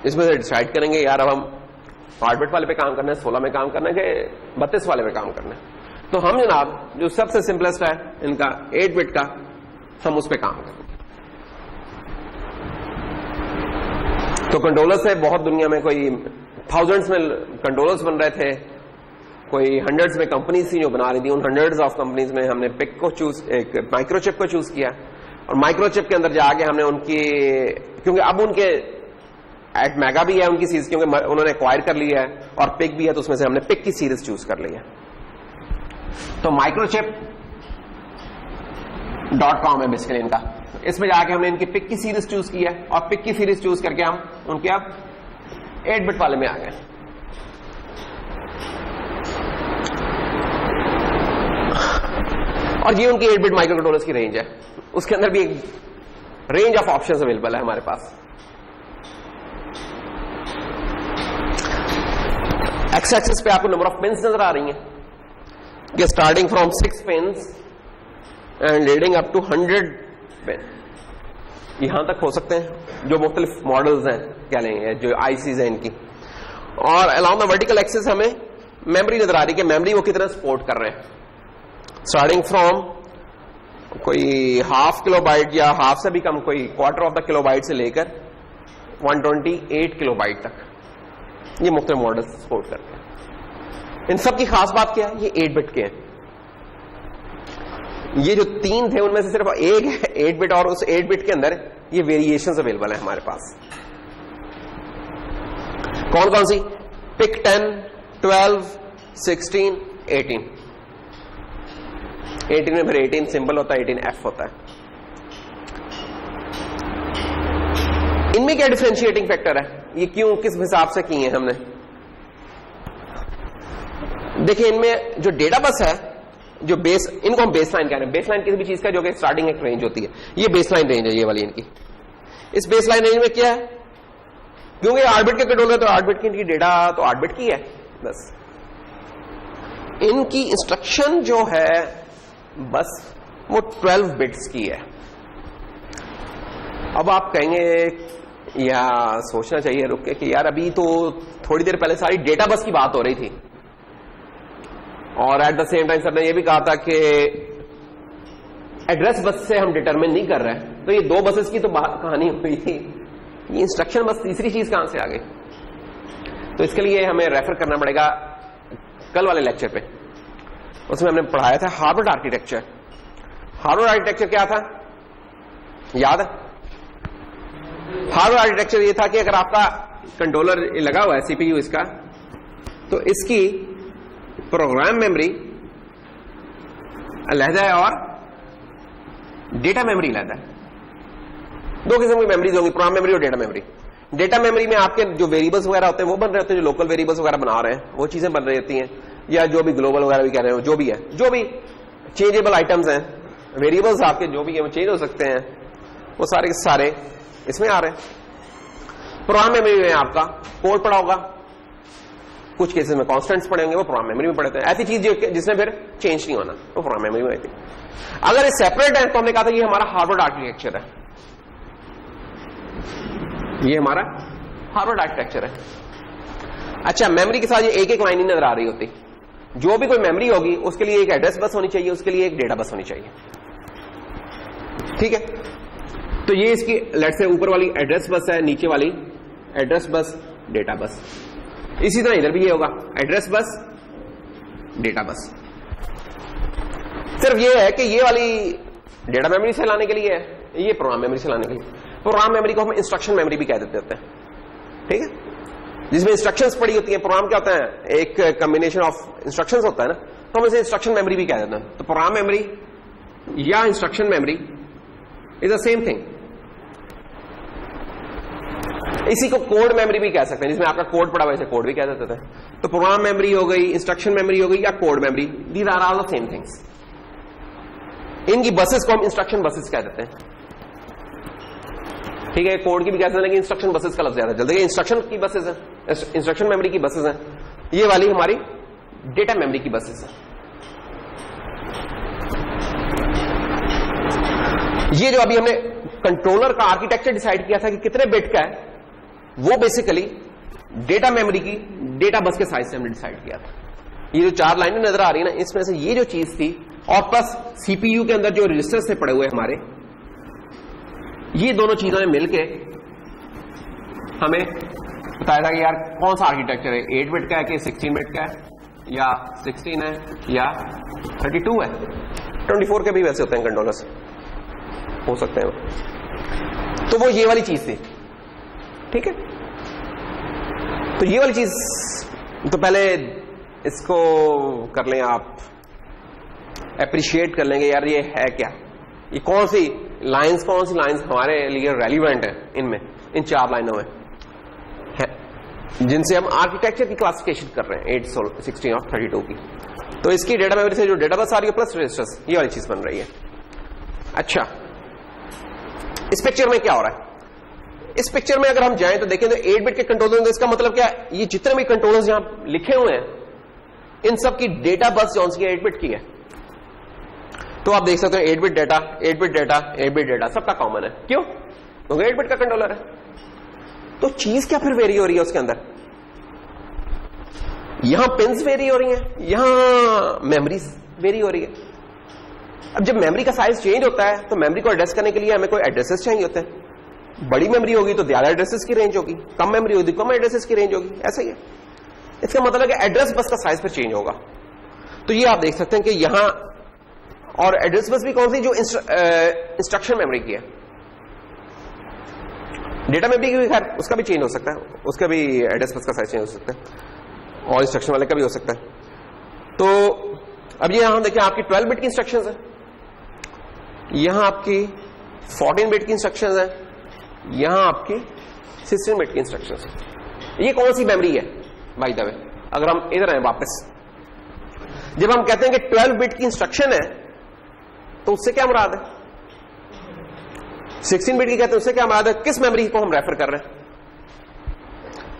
इसमें से डिसाइड करेंगे यार अब हम 8 बिट वाले पे काम करना है, 16 में काम करना है कि 32 वाले पे काम करना है। तो हम जनाब जो सबसे सिंपलेस्ट है इनका 8 बिट का, हम उस पर काम करेंगे। तो कंट्रोलर से बहुत दुनिया में कोई थाउजेंड्स में कंट्रोलर्स बन रहे थे, कोई हंड्रेड्स में कंपनीज थी जो बना रही थी, उन हंड्रेड्स ऑफ कंपनीज में हमने पिक को चूज, एक माइक्रोचिप को चूज किया, और माइक्रोचिप के अंदर जाके हमने उनकी, क्योंकि अब उनके एट मेगा भी है उनकी सीरीज, क्योंकि उन्होंने एक्वायर कर लिया है, और पिक भी है, तो उसमें से हमने पिक की सीरीज चूज कर ली है। तो microchip.com है बेसिकली इनका, इसमें जाके हमने इनकी पिक की सीरीज चूज की है, और पिक की सीरीज चूज करके हम उनके अब 8 बिट वाले में आ गए। और ये उनकी 8 बिट माइक्रो कंट्रोलर्स की रेंज है, उसके अंदर भी एक रेंज ऑफ ऑप्शंस अवेलेबल है हमारे पास। एक्स एक्सिस पे आपको नंबर ऑफ पिन्स नजर आ रही हैं, ये starting from 6 pins and leading up to 100 pin, यहां तक हो सकते हैं जो मुख्तलिफ मॉडल्स हैं, क्या लेंगे जो आईसीज हैं इनकी। और अलाउंग द वर्टिकल एक्सिस हमें मेमोरी नजर आ रही है कि मेमोरी वो कितना सपोर्ट कर रहे हैं, स्टार्टिंग फ्रॉम कोई 1/2 किलोबाइट या हाफ से भी कम, कोई क्वार्टर ऑफ द किलोबाइट से लेकर 128 किलोबाइट तक ये मुख्तलिफ मॉडल सपोर्ट करते हैं। इन सब की खास बात क्या है, ये 8 बिट के हैं। ये जो 3 थे उनमें से सिर्फ एक है 8 बिट, और उस 8 बिट के अंदर ये वेरिएशंस अवेलेबल है हमारे पास। कौन कौन सी, पिक 10, 12, 16, 18। 18 में फिर 18 सिंबल होता है, 18F होता है। इनमें क्या डिफरेंशिएटिंग फैक्टर है, ये क्यों किस हिसाब से किए हैं हमने, देखिए इनमें जो डेटा बस है जो बेस, इनको हम बेस लाइन कह रहे हैं। बेस लाइन किसी भी चीज का जो कि स्टार्टिंग एक रेंज होती है, ये बेस लाइन रेंज है ये वाली इनकी। इस बेस लाइन रेंज में क्या है, क्योंकि 8 बिट के कंट्रोलर तो 8 बिट की इनकी डेटा तो 8 बिट की है, बस इनकी इंस्ट्रक्शन जो है बस वो 12 बिट्स की है। अब आप कहेंगे या सोचना चाहिए रुक के कि यार अभी तो थोड़ी देर पहले सारी डेटा बस की बात हो रही थी और at the same time sir ने यह भी कहा था कि एड्रेस बस से हम डिटरमिन नहीं कर रहे हैं, तो ये 2 बसेस की तो कहानी हुई थी, ये इंस्ट्रक्शन बस तीसरी चीज कहां से आ गई? तो इसके लिए हमें रेफर करना पड़ेगा कल वाले लेक्चर पे, उसमें हमने पढ़ाया था हार्वर्ड आर्किटेक्चर। हार्वर्ड आर्किटेक्चर क्या था याद है? हार्वर्ड आर्किटेक्चर ये था कि अगर आपका कंट्रोलर लगा हुआ है सीपीयू इसका, तो इसकी प्रोग्राम मेमोरी अलहदा है और डेटा मेमोरी अलहदा है। 2 किस्म की मेमोरीज होंगी, प्रोग्राम मेमोरी और डेटा मेमोरी। डेटा मेमोरी में आपके जो वेरिएबल्स वगैरह होते हैं वो बन रहे होते हैं, जो लोकल वेरिएबल्स वगैरह बना रहे हैं वो चीजें बन रही होती हैं, या जो भी ग्लोबल वगैरह भी कह रहे हो, जो भी है, जो भी चेंजेबल आइटम्स हैं, वेरिएबल्स आपके जो भी है वो चेंज हो सकते हैं, वो सारे के सारे इसमें आ रहे हैं। प्रोग्राम मेमोरी में आपका कोड पड़ा होगा, कुछ केसेस में कॉन्स्टेंट्स पड़े होंगे, वो प्रोग्राम मेमोरी में पड़े थे। ऐसी चीज जिसमें फिर चेंज नहीं होना वो प्रोग्राम मेमोरी में रहती। अगर ये सेपरेट है तो हमने कहा था ये हमारा हार्वर्ड आर्किटेक्चर है, ये हमारा हार्वर्ड आर्किटेक्चर है। अच्छा, मेमोरी के साथ ये एक लाइन ही नजर आ रही होती, जो भी कोई मेमोरी होगी उसके लिए एक एड्रेस बस होनी चाहिए, उसके लिए एक डेटा बस होनी चाहिए, ठीक है? तो ये इसकी लेट से ऊपर वाली एड्रेस बस है, नीचे वाली एड्रेस बस, डेटा बस। इसी तरह इधर भी ये होगा, एड्रेस बस, डेटा बस। सिर्फ ये है कि ये वाली डेटा मेमोरी से लाने के लिए है, ये प्रोग्राम मेमोरी से लाने के लिए। प्रोग्राम मेमोरी को हम इंस्ट्रक्शन मेमोरी भी कह देते होते हैं, ठीक है, जिसमें इंस्ट्रक्शंस पड़ी होती हैं। प्रोग्राम क्या होता है, एक कॉम्बिनेशन ऑफ इंस्ट्रक्शंस होता है ना, तो हम इसे इंस्ट्रक्शन मेमोरी भी कह देते हैं। तो प्रोग्राम मेमोरी या instruction memory is the same thing. इसी को कोड मेमोरी भी कह सकते हैं, जिसमें आपका कोड पड़ा हुआ है, कोड भी कह देते थे। तो प्रोग्राम मेमोरी हो गई, इंस्ट्रक्शन मेमोरी हो गई या code memory, these are all the same things. इनकी बसेस को हम इंस्ट्रक्शन बसेस कह देते हैं, ठीक है? कोड की भी कह सकते हैं, लेकिन इंस्ट्रक्शन बसेस का लफ्ज ज्यादा जल्दी। ये इंस्ट्रक्शन की बसेस है, इंस्ट्रक्शन मेमोरी की बसेस हैं, ये वाली हमारी डेटा मेमोरी की बसेस है। ये जो अभी हमने कंट्रोलर का आर्किटेक्चर डिसाइड किया था कि कितने बिट का है, वो बेसिकली डेटा मेमोरी की डेटा बस के साइज से हमने डिसाइड किया था। ये जो 4 लाइनें नजर आ रही है ना, इसमें से ये जो चीज थी, और प्लस सीपीयू के अंदर जो रजिस्टर्स थे पड़े हुए हमारे, ये दोनों चीजों ने मिलके हमें बताया था कि यार कौन सा आर्किटेक्चर है, 8 बिट का है कि 16 बिट का है, या 16 है या 32 है। 24 के भी वैसे होते हैं कंट्रोलर्स, हो सकते हैं। तो वो ये वाली चीज थी, ठीक है? तो ये वाली चीज तो पहले इसको कर लें, आप अप्रिशिएट कर लेंगे यार ये है क्या, ये कौन सी लाइंस हमारे लिए रेलिवेंट है इनमें, इन 4 लाइनों में है, जिनसे हम आर्किटेक्चर की क्लासिफिकेशन कर रहे हैं 8, 16 और 32 की। तो इसकी डेटा मेमोरी से जो डेटा बस आ रही है प्लस रजिस्टर्स, ये वाली चीज बन रही है। अच्छा, इस पिक्चर में क्या हो रहा है? इस पिक्चर में अगर हम जाएं तो देखें तो 8 बिट के कंट्रोलर, तो इसका मतलब क्या है, ये जितने भी कंट्रोलर्स यहां लिखे हुए हैं इन सब की डेटा बस जो सी 8 बिट की है। तो आप देख सकते हो 8 bit data, 8 bit data, 8 bit data सबका कॉमन है। क्यों? क्योंकि 8 बिट का कंट्रोलर है। तो चीज क्या फिर वेरी हो रही है उसके अंदर? यहां पिंस वेरी हो रही हैं, यहां मेमोरीज वेरी हो रही है। अब जब मेमोरी का साइज चेंज होता है तो मेमोरी को एड्रेस करने के लिए हमें कोई एड्रेसेस चाहिए होते हैं। बड़ी मेमोरी होगी तो ज्यादा एड्रेसेस की रेंज होगी, कम मेमोरी होगी तो कम एड्रेसेस की रेंज होगी, ऐसा ही है। इसका मतलब है कि एड्रेस बस का साइज पर चेंज होगा। तो ये आप देख सकते हैं कि यहां, और एड्रेस बस भी कौन सी, जो इंस्ट्रक्शन मेमोरी की है। डेटा मेमोरी की भी खैर उसका भी चेंज हो सकता है, उसका भी एड्रेस बस का साइज चेंज हो सकता है, और इंस्ट्रक्शन वाले का भी हो सकता है। तो अब ये यहां देखिए आपकी 12 बिट की इंस्ट्रक्शंस है, यहां आपकी 14 बिट की इंस्ट्रक्शंस है, यहां आपकी 16 बिट की इंस्ट्रक्शंस है। ये कौन सी मेमोरी है बाय द वे? अगर हम इधर आए वापस, जब हम कहते हैं कि 12 बिट की इंस्ट्रक्शन है तो उससे क्या मुराद है? 16 बिट की कहते हैं उससे क्या मुराद है? किस मेमोरी को हम रेफर कर रहे हैं?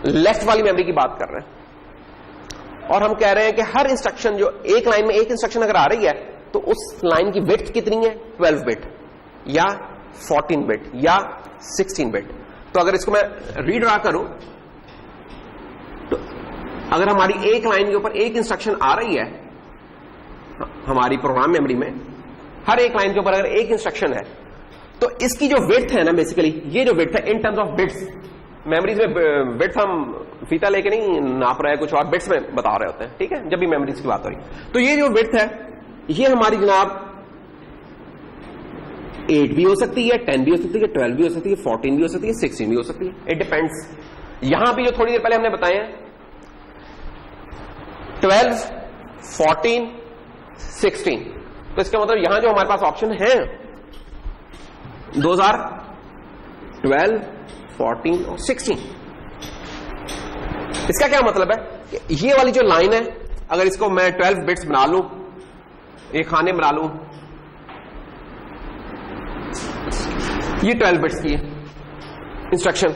लेफ्ट वाली मेमोरी की बात कर रहे हैं। और हम कह रहे हैं कि हर इंस्ट्रक्शन जो एक लाइन में एक इंस्ट्रक्शन अगर आ रही है तो उस लाइन की विड्थ कितनी है? 12 बिट या 14 बिट या 16 बिट। तो अगर इसको मैं रीड्रा करूं तो अगर हमारी एक लाइन के ऊपर एक इंस्ट्रक्शन आ रही है हमारी प्रोग्राम मेमोरी में, हर एक लाइन के ऊपर अगर एक इंस्ट्रक्शन है तो इसकी जो विड्थ है ना, बेसिकली ये जो विड्थ है in terms of bits, memories में बिट्स हम फीता लेके नहीं नाप रहे हैं, कुछ और बिट्स में बता रहे होते हैं, ठीक है, जब भी मेमोरीज की बात हो रही। तो ये जो विड्थ है ये हमारी जनाब 8 भी हो सकती है, 10 भी हो सकती है, 12 भी हो सकती है, 14 भी हो सकती है, 16 भी हो सकती है, इट डिपेंड्स। यहां भी जो थोड़ी देर पहले हमने बताए हैं 12, 14, 16, तो इसका मतलब यहां जो हमारे पास ऑप्शन है 2012, 14 और 16। इसका क्या मतलब है कि ये वाली जो लाइन है अगर इसको मैं 12 बिट्स बना लूं, एक खाने बना लूं, ये 12 बिट्स की है इंस्ट्रक्शन,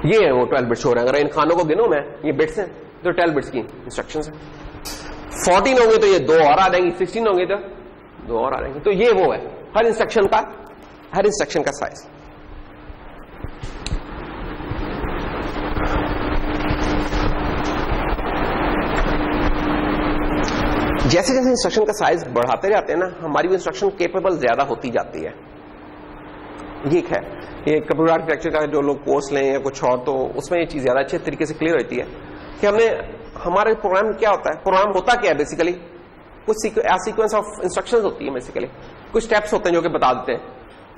ये है वो 12 बिट्स हो रहे हैं। अगर इन खानों को गिनूं मैं, ये बिट्स हैं तो 12 बिट्स की इंस्ट्रक्शंस हैं। 14 होंगे तो ये 2 और आ जाएंगी, 16 होंगे तो 2 और आ जाएंगे। तो ये वो है हर इंस्ट्रक्शन का साइज। जैसे जैसे इंस्ट्रक्शन का साइज बढ़ाते जाते हैं ना, हमारी वो इंस्ट्रक्शन केपेबल ज्यादा होती जाती है। ये है ये कंप्यूटर आर्किटेक्चर का जो लोग कोर्स लें या कुछ और, तो उसमें ये चीज ज्यादा अच्छे तरीके से क्लियर होती है कि हमारे प्रोग्राम क्या होता है। प्रोग्राम होता क्या है बेसिकली, कुछ सीक्वेंस ऑफ इंस्ट्रक्शंस होती है बेसिकली, कुछ स्टेप्स होते हैं जो कि बता देते हैं।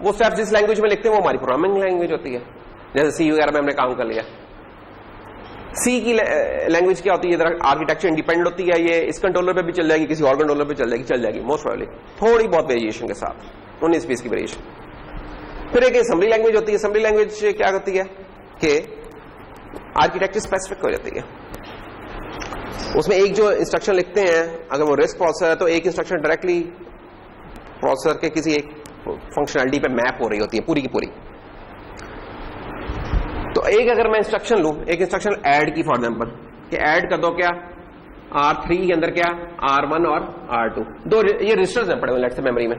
वो स्टेप्स जिस लैंग्वेज में लिखते हैं वो हमारी प्रोग्रामिंग लैंग्वेज होती है। जैसे सी वगैरह में हमने काम कर लिया, सी की लैंग्वेज क्या होती है, आर्किटेक्चर इंडिपेंडेंट होती है, ये इस कंट्रोलर पे भी चल जाएगी, किसी और कंट्रोलर पे चल जाएगी मोस्ट प्रोबेबली, थोड़ी बहुत वेरिएशन के साथ, 19-20 की वेरिएशन। फिर एक असेंबली लैंग्वेज होती है। असेंबली लैंग्वेज क्या होती है कि आर्किटेक्चर स्पेसिफिक हो जाती है। उसमें एक जो इंस्ट्रक्शन लिखते हैं, अगर वो रिस्क प्रोसेसर है तो एक इंस्ट्रक्शन डायरेक्टली प्रोसेसर के किसी एक फंक्शनैलिटी पे मैप हो रही होती है पूरी की पूरी। तो एक अगर मैं इंस्ट्रक्शन लूं, एक इंस्ट्रक्शन ऐड की फॉर एग्जांपल, कि ऐड कर दो क्या R3 के अंदर क्या R1 और R2, दो ये रजिस्टर्स हैं पड़े हुए लेट्स से मेमोरी में,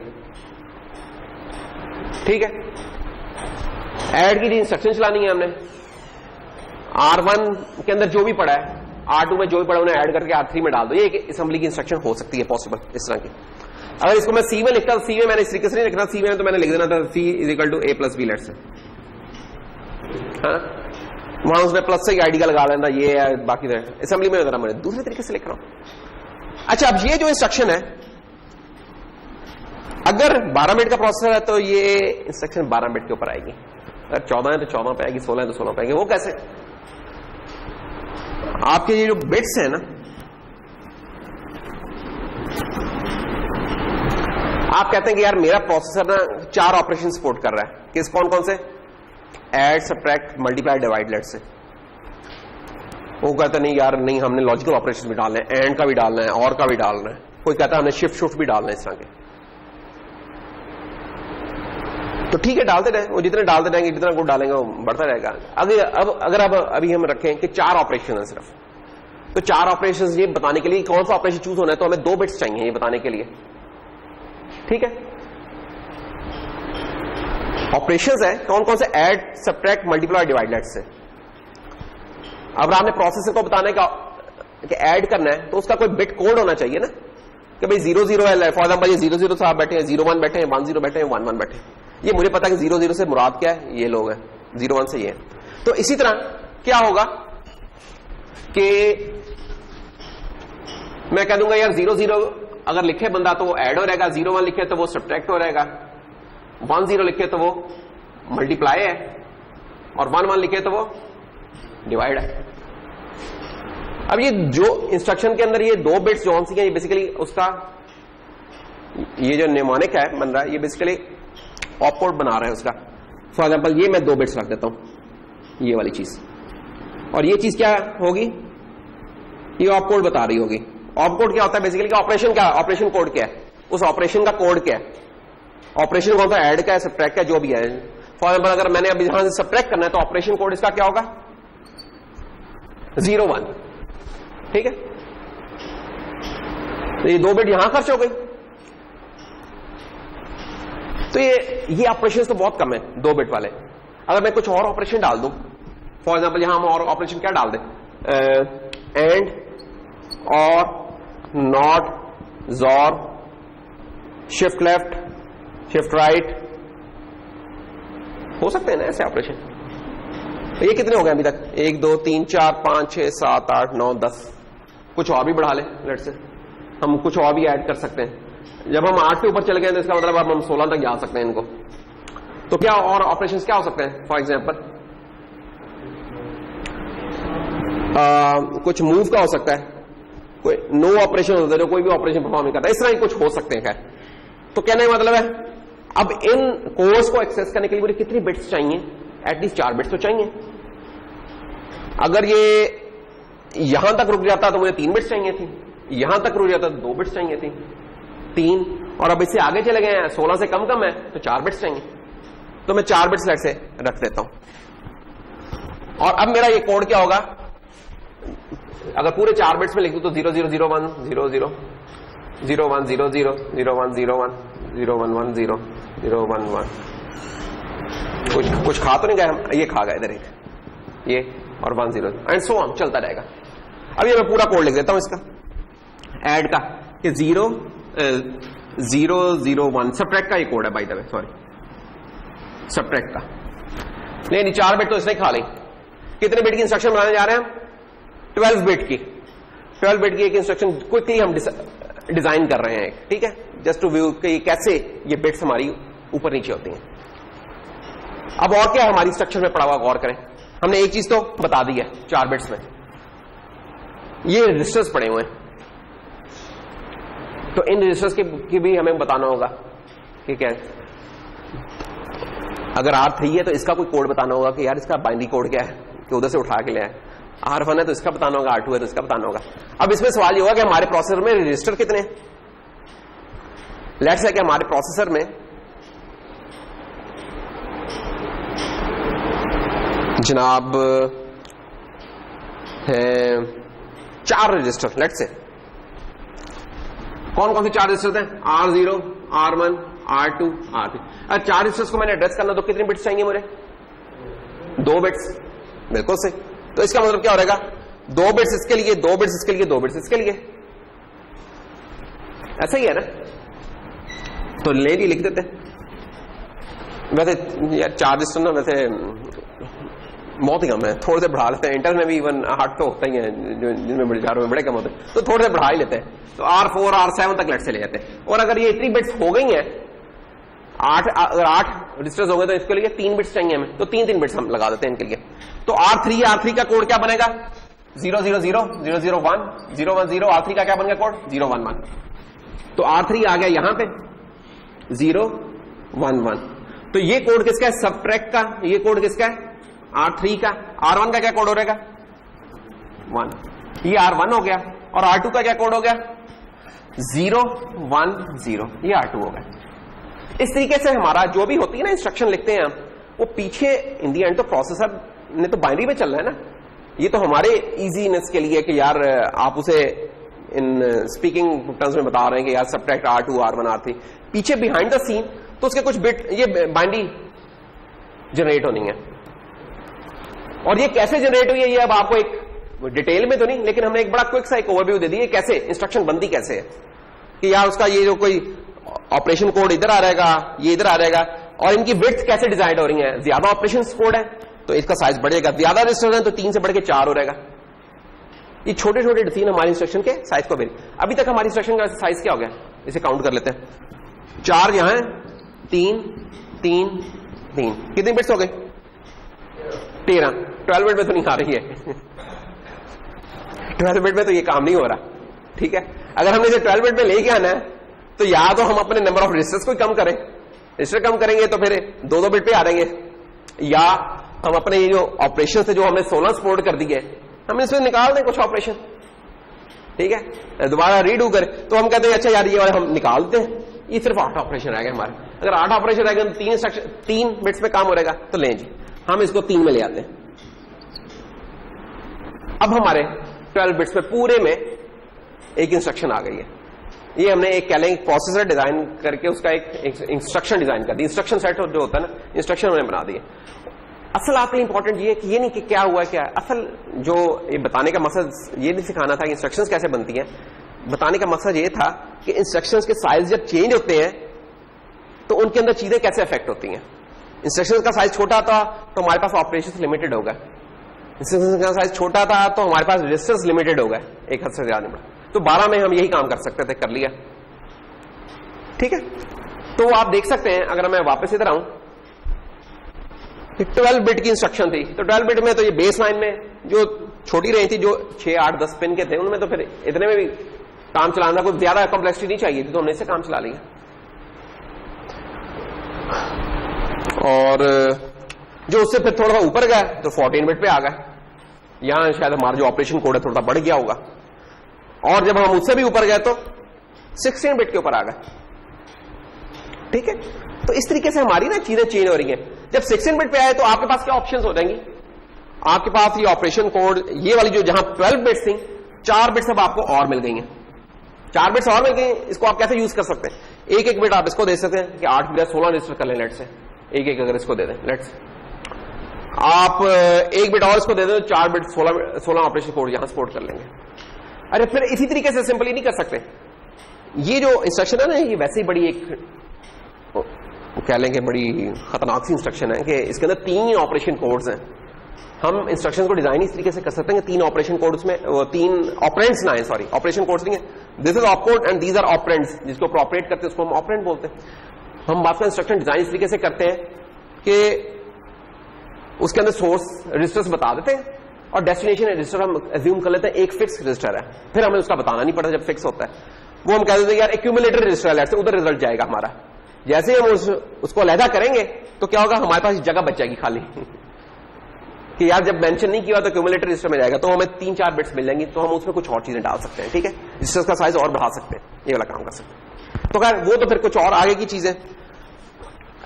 ठीक है। ऐड की इंस्ट्रक्शन चलानी है हमने, R1 के अंदर जो भी पड़ा है, R2 में जो भी पड़ा उन्हें ऐड करके R3 में डाल दो। ये एक असेंबली की इंस्ट्रक्शन हो सकती है पॉसिबल इस तरह की। अगर इसको मैं C में लिखता, C में मैंने इस तरीके से नहीं लिखना, C में तो मैंने लिख देना था C = A+B लेट्स से, हाँ, वहां उसने प्लस से आईडी का लगा लेना, ये है बाकी असेंबली में जरा मैं दूसरे तरीके से लिख रहा हूं। अच्छा, अब ये जो इंस्ट्रक्शन है, अगर 12 बिट का प्रोसेसर है तो ये इंस्ट्रक्शन 12 बिट के ऊपर आएगी, अगर 14 है तो 14 पे आएगी, 16 है तो 16 पे आएगी। वो कैसे? आपके ये जो बिट्स है ना, आप कहते हैं कि यार मेरा प्रोसेसर ना 4 ऑपरेशन सपोर्ट कर रहा है, किस कौन कौन से? Add, subtract, multiply, divide let's say. वो कहता नहीं यार नहीं, हमने लॉजिकल ऑपरेशन भी डालना है, एंड का भी डालना है, और का भी डालना है, कोई कहता है हमने शिफ्ट भी डालना है, इस तरह के। तो ठीक है, डालते रहे, वो जितने डालते रहेंगे, जितना कोड डालेंगे वो बढ़ता रहेगा। अभी हम रखें कि 4 ऑपरेशन है सिर्फ, तो 4 ऑपरेशन ये बताने के लिए कौन सा ऑपरेशन चूज होना है, तो हमें 2 बिट्स चाहिए ये बताने के लिए, ठीक है। ऑपरेशंस है कौन कौन से? Add, subtract, multiply, divide let's say. अब आपने प्रोसेसर को बताना है कि ऐड करना है तो उसका कोई बिट कोड होना चाहिए ना, कि भाई 00 है, फॉर एग्जांपल ये 00 से आप बैठे हैं, 01 बैठे हैं, 10 बैठे हैं, 11 बैठे हैं, ये मुझे पता है कि 00 से मुराद क्या है, ये लोग हैं, 01 से ये है। तो इसी तरह क्या होगा कि मैं कह दूंगा यार 00 अगर लिखे बंदा तो वो ऐड हो रहेगा, 01 लिखे तो वो सब्ट्रैक्ट हो रहेगा, 10 लिखे तो वो मल्टीप्लाई है, और 11 लिखे तो वो डिवाइड है। अब ये जो इंस्ट्रक्शन के अंदर ये 2 बिट्स जो सी है, ये बेसिकली उसका ये जो निमोनिक है बन रहा है, ये बेसिकली ऑपकोड बना रहा है उसका। फॉर एग्जांपल ये मैं 2 बिट्स रख देता हूं, ये वाली चीज, और ये चीज क्या होगी, ये ऑपकोड बता रही होगी, ऑप कोड क्या होता है बेसिकली? ऑपरेशन क्या है? ऑपरेशन कोड क्या है? उस ऑपरेशन का कोड क्या है? ऑपरेशन कौन सा? ऐड का है, सब्ट्रैक्ट का, जो भी है। फॉर एग्जाम्पल अगर मैंने अभी यहां से सब्ट्रैक्ट करना है तो ऑपरेशन कोड इसका क्या होगा? 0 1। ठीक है, तो ये 2 बिट यहां खर्च हो गई। तो ये ऑपरेशन तो बहुत कम है 2 बिट वाले। अगर मैं कुछ और ऑपरेशन डाल दूं, फॉर एग्जाम्पल यहां हम और ऑपरेशन क्या डाल दें? एंड, और, not, jaw, shift left, shift right, हो सकते हैं ना ऐसे ऑपरेशन। तो ये कितने हो गए अभी तक? 1 2 3 4 5 6 7 8 9 10। कुछ और भी बढ़ा लें, लेट से हम कुछ और भी ऐड कर सकते हैं। जब हम 8 के ऊपर चले गए तो इसका मतलब अब हम 16 तक जा सकते हैं इनको। तो क्या और ऑपरेशन क्या हो सकते हैं? फॉर एग्जाम्पल कुछ मूव का हो सकता है, कोई नो ऑपरेशन होता है जो कोई भी ऑपरेशन परफॉर्म नहीं करता, इस तरह कुछ हो सकते हैं। खैर, तो कहने का मतलब है अब इन कोर्स को एक्सेस करने के लिए मुझे कितनी बिट्स चाहिए? एटलीस्ट 4 बिट्स तो चाहिए। अगर ये यहां तक रुक जाता तो मुझे 3 बिट्स चाहिए थी, यहां तक रुक जाता तो 2 बिट्स चाहिए थी, 3, और अब इससे आगे चले गए हैं, 16 से कम है तो 4 बिट्स चाहिए। तो मैं 4 बिट्स लेट से रख देता हूं। और अब मेरा ये कोड क्या होगा? अगर पूरे 4 बिट्स में लिख दूं तो 0 0 0 1 0 0 0 1 0 0 0 1 0 1 0 1 1 0 0 1 1। कुछ खा तो नहीं गए हम? ये खा गए इधर एक, ये और 1 0 एंड सो ऑन, चलता रहेगा। अब ये मैं पूरा कोड लिख देता हूं इसका ऐड का, कि 0 0 0 1 सब्ट्रैक्ट का ये कोड है by the way, sorry subtract का। नहीं 4 बिट तो इसने खा ली। कितने बिट की इंस्ट्रक्शन बनाने जा रहे हैं हम? 12 बिट की। 12 बिट की एक इंस्ट्रक्शन क्विकली हम डिजाइन कर रहे हैं, ठीक है, जस्ट टू व्यू कि कैसे ये बिट्स हमारी ऊपर नीचे होती हैं। अब और क्या है हमारी स्ट्रक्चर में पड़ा हुआ, गौर करें। हमने एक चीज तो बता दी है 4 बिट्स में, ये रजिस्टर्स पड़े हुए हैं। तो इन रजिस्टर्स की भी हमें बताना होगा, ठीक है। अगर R3 है तो इसका कोई कोड बताना होगा कि यार इसका बाइनरी कोड क्या है, कि उधर से उठा के ले आए। R1 है तो इसका बताना होगा, R2 है तो इसका बताना होगा। अब इसमें सवाल ये होगा कि हमारे प्रोसेसर में रजिस्टर कितने हैं? लेट्स से कि हमारे प्रोसेसर में जनाब है 4 रजिस्टर। लेट्स से कौन कौन से 4 रजिस्टर हैं? R0, R1, R2, R3। अगर 4 रजिस्टर्स को मैंने एड्रेस करना तो कितने बिट्स चाहिए मुझे? 2 बिट्स। बिल्कुल सही। तो इसका मतलब क्या हो रहेगा? 2 बिट्स इसके लिए, 2 बिट्स इसके लिए, 2 बिट्स इसके लिए। ऐसा ही है ना? तो ले लिख देते हैं। वैसे यार 4 रजिस्टर ना वैसे बहुत ही कम है, थोड़े से बढ़ा लेते हैं। इंटर में भी इवन 8 तो होता ही है, जिनमें बड़े कम होते हैं, तो थोड़े से बढ़ा ही लेते हैं। तो R4 R7 तक लेट से ले जाते हैं। और अगर ये इतनी बिट्स हो गई हैं, अगर 8 रजिस्टर्स हो गए तो इसके लिए 3 बिट्स चाहिए हमें, तो 3 बिट्स हम लगा देते हैं इनके लिए। तो R3 का कोड क्या बनेगा? 0 0 0 0 0 1 0 1 0। R3 का क्या बन गया कोड? 0 1 1। तो R3 आ गया यहां पे 0 1 1। तो ये कोड किसका है? सब्ट्रैक्ट का। ये कोड किसका है? R3 का। R1 का क्या कोड हो रहेगा? 1। ये R1 हो गया। और R2 का क्या कोड हो गया? 0 1 0। ये R2 हो गया। इस तरीके से हमारा जो भी होती है ना इंस्ट्रक्शन लिखते हैं हम, वो पीछे इन दी एंड तो प्रोसेसर ने तो बाइनरी में चल रहा है ना। ये तो हमारे इजीनेस के लिए कि यार आप उसे इन स्पीकिंग टर्म्स में बता रहे हैं कि यार सब्ट्रैक्ट R2 R1 R3, पीछे बिहाइंड द सीन तो उसके कुछ बिट ये बाइनरी जनरेट होनी है। और ये कैसे जनरेट हुई है ये अब आपको एक डिटेल में तो नहीं, लेकिन हमने एक बड़ा क्विक सा एक ओवरव्यू दे दी कैसे इंस्ट्रक्शन बनती कैसे है, कि यार उसका ये जो कोई ऑपरेशन कोड इधर आ रहेगा, ये इधर आ रहेगा, और इनकी विड्थ कैसे डिजाइन हो रही है। ज्यादा ऑपरेशन कोड है तो इसका साइज बढ़ेगा, ज्यादा रजिस्टर है तो 3 से बढ़ के 4 हो रहेगा। ये छोटे छोटे डिसीजन हमारे इंस्ट्रक्शन के साइज को वेरी। अभी तक हमारी इंस्ट्रक्शन का साइज क्या हो गया, इसे काउंट कर लेते हैं। 4 यहां है, 3 3 3, कितने बिट्स हो गए? 13। 12 बिट में तो नहीं आ रही है 12 बिट में तो ये काम नहीं हो रहा, ठीक है। अगर हमने इसे 12 बिट में लेके आना है तो या तो हम अपने नंबर ऑफ रजिस्टर्स को कम करें, रजिस्टर कम करेंगे तो फिर 2-2 बिट पे आ रहेंगे, या हम अपने ये जो ऑपरेशन से जो हमने 16 सपोर्ट कर दी है हम इसमें निकाल दें कुछ ऑपरेशन। ठीक है, दोबारा रीडू करें तो हम कहते हैं अच्छा यार ये वाले हम निकाल देते हैं, ये सिर्फ 8 ऑपरेशन रह गए हमारे। अगर 8 ऑपरेशन रह गए तो 3 इंस्ट्रक्शन 3 बिट्स में काम हो रहेगा, तो लें जी हम इसको 3 में ले आते हैं। अब हमारे 12 बिट्स में पूरे में एक इंस्ट्रक्शन आ गई है। ये हमने एक कह लें प्रोसेसर डिजाइन करके उसका एक इंस्ट्रक्शन डिजाइन कर दी, इंस्ट्रक्शन सेट जो होता है ना, इंस्ट्रक्शन हमने बना दिए। असल आपके लिए इंपॉर्टेंट ये कि ये नहीं कि क्या हुआ क्या है, असल जो ये बताने का मकसद ये नहीं सिखाना था कि इंस्ट्रक्शंस कैसे बनती हैं, बताने का मकसद ये था कि इंस्ट्रक्शंस के साइज जब चेंज होते हैं तो उनके अंदर चीजें कैसे अफेक्ट होती हैं। इंस्ट्रक्शंस का साइज छोटा था तो हमारे पास ऑपरेशंस लिमिटेड होगा, इंस्ट्रक्शंस का साइज छोटा था तो हमारे पास रजिस्टर्स लिमिटेड होगा एक हद से ज्यादा बड़ा। तो 12 में हम यही काम कर सकते थे, कर लिया, ठीक है। तो आप देख सकते हैं अगर मैं वापस इधर आऊं कि 12 बिट की इंस्ट्रक्शन थी, तो 12 बिट में तो ये बेस लाइन में जो छोटी रही थी जो 6, 8, 10 पिन के थे उनमें तो फिर इतने में भी काम चलाना, कोई ज्यादा कॉम्प्लेक्सिटी नहीं चाहिए थी, तो हमने इससे काम चला लिया। और जो उससे फिर थोड़ा ऊपर गया तो 14 बिट पे आ गया, यहां शायद हमारा जो ऑपरेशन कोड है थोड़ा बढ़ गया होगा, और जब हम उससे भी ऊपर गए तो 16 बिट के ऊपर आ गए, ठीक है। तो इस तरीके से हमारी ना चीजें चेंज हो रही हैं। जब 16 बिट पे आए तो आपके पास क्या ऑप्शंस हो जाएंगी, आपके पास ये ऑपरेशन कोड ये वाली जो जहां 12 बिट्स थी 4 बिट्स अब आपको और मिल गई हैं, 4 बिट्स और मिल गई। इसको आप कैसे यूज कर सकते हैं, एक एक बिट आप इसको दे सकते हैं कि 8 बिट 16 रजिस्टर कर लें, लेट से एक एक अगर इसको दे दें, लेट से आप एक बिट और इसको दे दें तो 4 बिट 16 ऑपरेशन कोड यहां सपोर्ट कर लेंगे। अरे फिर इसी तरीके से सिंपली नहीं कर सकते। ये जो इंस्ट्रक्शन है ना ये वैसे ही बड़ी एक कह लेंगे बड़ी खतरनाक सी इंस्ट्रक्शन है कि इसके अंदर 3 ऑपरेशन कोड्स हैं। हम इंस्ट्रक्शन को डिजाइन इस तरीके से कर सकते हैं कि 3 ऑपरेशन कोड्स में 3 ऑपरेंड्स ना है, सॉरी ऑपरेशन कोड्स नहीं है, this is opcode and these are operands, जिसको ऑपरेट करते हैं उसको हम ऑपरेंड बोलते हैं। हम बात का इंस्ट्रक्शन डिजाइन इस तरीके से करते हैं कि उसके अंदर सोर्स रजिस्टर्स बता देते हैं और डेस्टिनेशन रजिस्टर हम एज्यूम कर लेते हैं एक फिक्स रजिस्टर है, फिर हमें उसका बताना नहीं पड़ता जब फिक्स होता है। वो हम कह देते हैं यार एक्यूमुलेटर रजिस्टर है, उधर रिजल्ट जाएगा हमारा। जैसे हम उसको अलहदा करेंगे तो क्या होगा, हमारे पास जगह बच जाएगी खाली कि यार जब मेंशन नहीं किया तो एक्यूमुलेटर रजिस्टर में जाएगा, तो हमें 3-4 बिट्स मिल जाएंगी, तो हम उसमें कुछ और चीजें डाल सकते हैं, ठीक है, रजिस्टर का साइज और बढ़ा सकते हैं, ये वाला काम कर सकते हैं। तो खैर वो तो फिर कुछ और आगे की चीजें।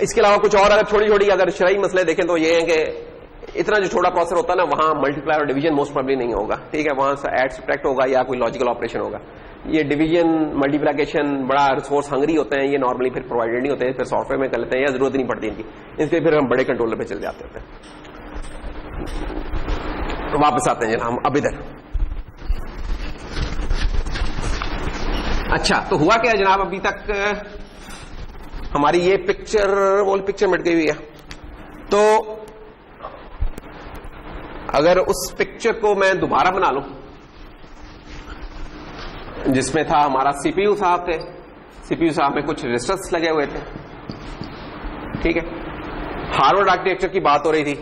इसके अलावा कुछ और अगर छोटी छोटी अगर शरई मसले देखें तो ये है कि इतना जो छोटा प्रोसेसर होता है ना वहां मल्टीप्लाई और डिवीजन मोस्ट प्रोबेबली नहीं होगा, ठीक है, वहां से ऐड सब्ट्रैक्ट होगा या कोई लॉजिकल ऑपरेशन होगा। ये डिवीजन मल्टीप्लिकेशन बड़ा रिसोर्स हंगरी होते हैं, ये नॉर्मली फिर प्रोवाइडेड नहीं होते हैं, फिर सॉफ्टवेयर में कर लेते हैं या जरूरत नहीं पड़ती इनकी, इसलिए फिर हम बड़े कंट्रोलर पे चल जाते होते हैं। तो वापस आते हैं हम अब इधर। अच्छा तो हुआ क्या जनाब, अभी तक हमारी ये पिक्चर मिट गई हुई है। तो अगर उस पिक्चर को मैं दोबारा बना लूं जिसमें था हमारा सीपीयू साहब थे, सीपीयू साहब में कुछ रजिस्टर्स लगे हुए थे, ठीक है, हार्वर्ड आर्किटेक्चर की बात हो रही थी,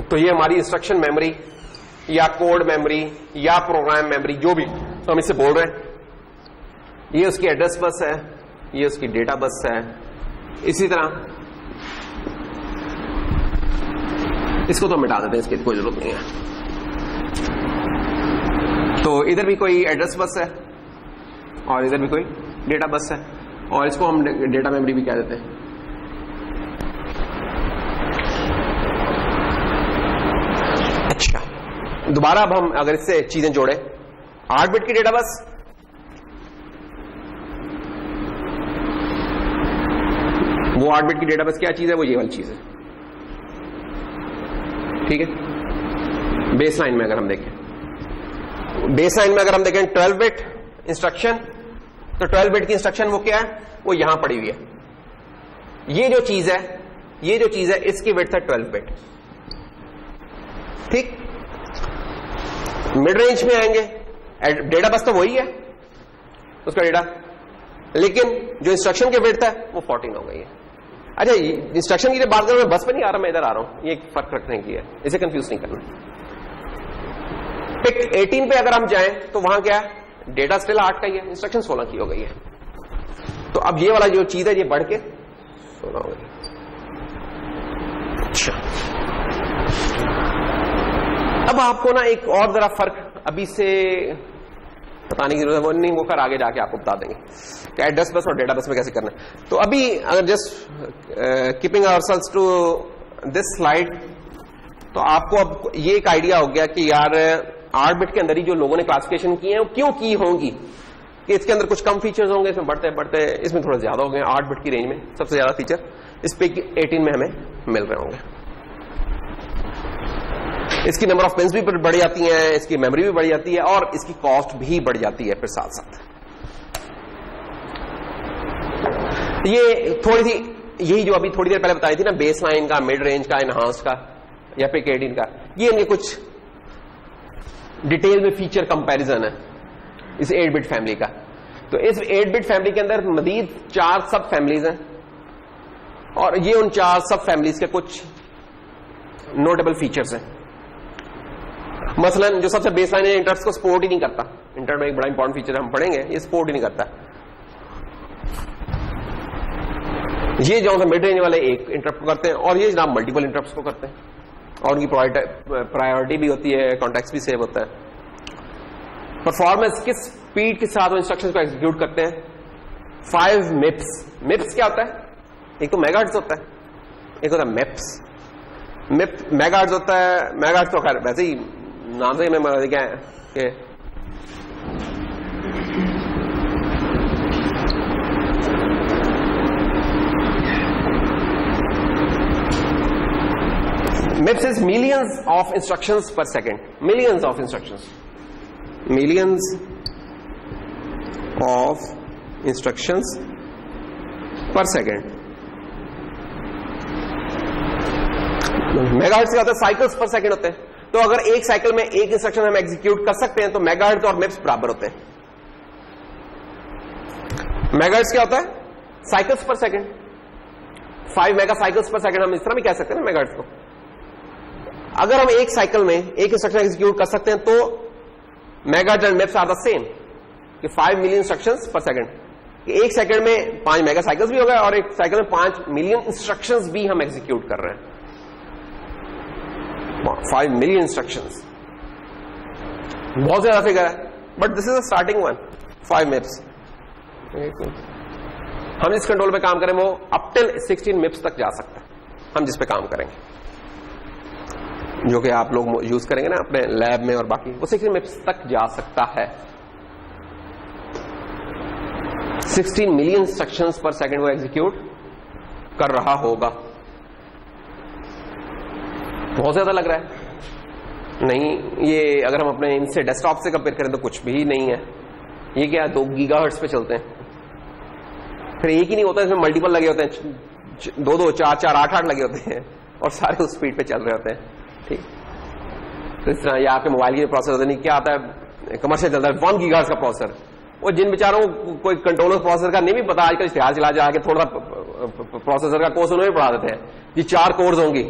तो ये हमारी इंस्ट्रक्शन मेमोरी या कोड मेमोरी या प्रोग्राम मेमोरी जो भी तो हम इससे बोल रहे हैं, ये उसकी एड्रेस बस है, ये उसकी डेटा बस है। इसी तरह इसको तो मिटा देते हैं, इसकी कोई जरूरत नहीं है। तो इधर भी कोई एड्रेस बस है और इधर भी कोई डेटा बस है, और इसको हम डेटा मेमोरी भी कह देते हैं। अच्छा दोबारा अब हम अगर इससे चीजें जोड़े, 8 बिट की डेटा बस, वो 8 बिट की डेटा बस क्या चीज है, वो ये वाली चीज है, ठीक है। बेस लाइन में अगर हम देखें, बेस लाइन में अगर हम देखें 12 बिट इंस्ट्रक्शन, तो 12 बिट की इंस्ट्रक्शन वो क्या है, वो यहां पड़ी हुई है। ये जो चीज है इसकी विड्थ है 12 बिट, ठीक। मिड रेंज में आएंगे, डेटा बस तो वही है उसका डेटा, लेकिन जो इंस्ट्रक्शन की विड्थ है वो 14 हो गई है। अच्छा इंस्ट्रक्शन की जब बात करूं मैं बस पे नहीं आ रहा, मैं इधर आ रहा हूं, ये एक फर्क रखने की है, इसे कंफ्यूज नहीं करना। पिक 18 पे अगर हम जाएं तो वहां क्या है, डेटा स्टिल 8 का ही है, इंस्ट्रक्शन 16 की हो गई है। तो अब ये वाला जो चीज है ये बढ़ के 16 हो गई। अच्छा अब आपको ना एक और जरा फर्क अभी से बताने की जरूरत है, वो नहीं, वो खैर आगे जाके आपको बता देंगे कि एड्रेस बस और डेटा बस में कैसे करना है। तो अभी अगर just keeping ourselves to this slide, तो आपको अब ये एक आइडिया हो गया कि यार 8 बिट के अंदर ही जो लोगों ने क्लासिफिकेशन की है वो क्यों की होंगी, कि इसके अंदर कुछ कम फीचर्स होंगे, इसमें बढ़ते बढ़ते इसमें थोड़े ज्यादा हो गए। 8 बिट की रेंज में सबसे ज्यादा फीचर इस पे 18 में हमें मिल रहे होंगे। इसकी नंबर ऑफ पिन्स भी बढ़ जाती हैं, इसकी मेमोरी भी बढ़ जाती है और इसकी कॉस्ट भी बढ़ जाती है फिर साथ साथ। ये थोड़ी सी यही जो अभी थोड़ी देर पहले बताई थी ना, बेस लाइन का, मिड रेंज का, इनहांस्ड का या फिर PIC18 का, ये इनके कुछ डिटेल में फीचर कंपैरिजन है इस 8 बिट फैमिली का। तो इस 8 बिट फैमिली के अंदर मजीद 4 सब फैमिलीज हैं और ये उन 4 सब फैमिलीज के कुछ नोटेबल फीचर्स हैं। मसलन जो सबसे बेसलाइन है, इंटरप्ट को सपोर्ट ही नहीं करता। इंटरप्ट में एक बड़ा इंपॉर्टेंट फीचर हम पढ़ेंगे, ये सपोर्ट ही नहीं करता। ये जो मिड रेंज वाले एक इंटरप्ट को करते हैं और ये जनाब मल्टीपल इंटरप्ट को करते हैं और उनकी प्रायोरिटी भी होती है, कॉन्टेक्स्ट भी सेव होता है। परफॉर्मेंस किस स्पीड के साथ वो इंस्ट्रक्शंस को एग्जीक्यूट करते हैं। 5 मिप्स। मिप्स क्या होता है? एक तो मेगाहर्ट्ज होता है, एक होता है मिप्स। मिप मेगाहर्ट्ज होता है, मेगाहर्ट्ज तो खैर वैसे ही नाम से मैं क्या है कि MIPS is millions of instructions per second. Millions of instructions. Millions of instructions per second. Megahertz क्या होता है? साइकिल्स पर सेकंड होते हैं। तो अगर एक साइकिल में एक इंस्ट्रक्शन हम एग्जीक्यूट कर सकते हैं तो मेगाहर्ट्ज और मिप्स बराबर होते हैं। मेगाहर्ट्ज क्या होता है? साइकिल्स पर सेकंड। 5 मेगा साइकिल्स पर सेकंड हम इस तरह भी कह सकते हैं ना मेगाहर्ट्ज को। अगर हम एक साइकिल में एक इंस्ट्रक्शन एग्जीक्यूट कर सकते हैं तो megahertz and MIPS are the same, कि 5 मिलियन इंस्ट्रक्शंस पर सेकंड। एक सेकंड में 5 मेगा साइकिल्स भी हो गए और एक साइकिल में 5 मिलियन इंस्ट्रक्शंस भी हम एग्जीक्यूट कर रहे हैं। 5 मिलियन इंस्ट्रक्शंस बहुत ज्यादा फिगर है, but this is a starting one. 5 मिप्स। हम जिस कंट्रोल पे काम करें वो अप टिल 16 मिप्स तक जा सकता है, हम जिस पे काम करेंगे, जो कि आप लोग यूज करेंगे ना अपने लैब में और बाकी, वो 16 मिप्स तक जा सकता है। 16 मिलियन इंस्ट्रक्शंस पर सेकंड वो एग्जीक्यूट कर रहा होगा। बहुत ज्यादा लग रहा है नहीं? ये अगर हम अपने इनसे डेस्कटॉप से कंपेयर करें तो कुछ भी नहीं है। ये क्या 2 गीगाहर्ट्ज पे चलते हैं। फिर एक ही नहीं होता, इसमें मल्टीपल लगे होते हैं, 2 2 4 4 8 8 लगे होते हैं और सारे उस स्पीड पे चल रहे होते हैं। ठीक, तो इस तरह ये आपके मोबाइल की प्रोसेसर होता नहीं, क्या आता है कमर्शियल चलता है 1 गीगाहर्ट्ज का प्रोसेसर। वो जिन बेचारों को कोई कंट्रोलर प्रोसेसर का नहीं भी पता, आजकल इश्तिहार चला जाके थोड़ा प्रोसेसर का कोर्स उन्हें भी पढ़ा देते हैं कि 4 कोर्स होंगी,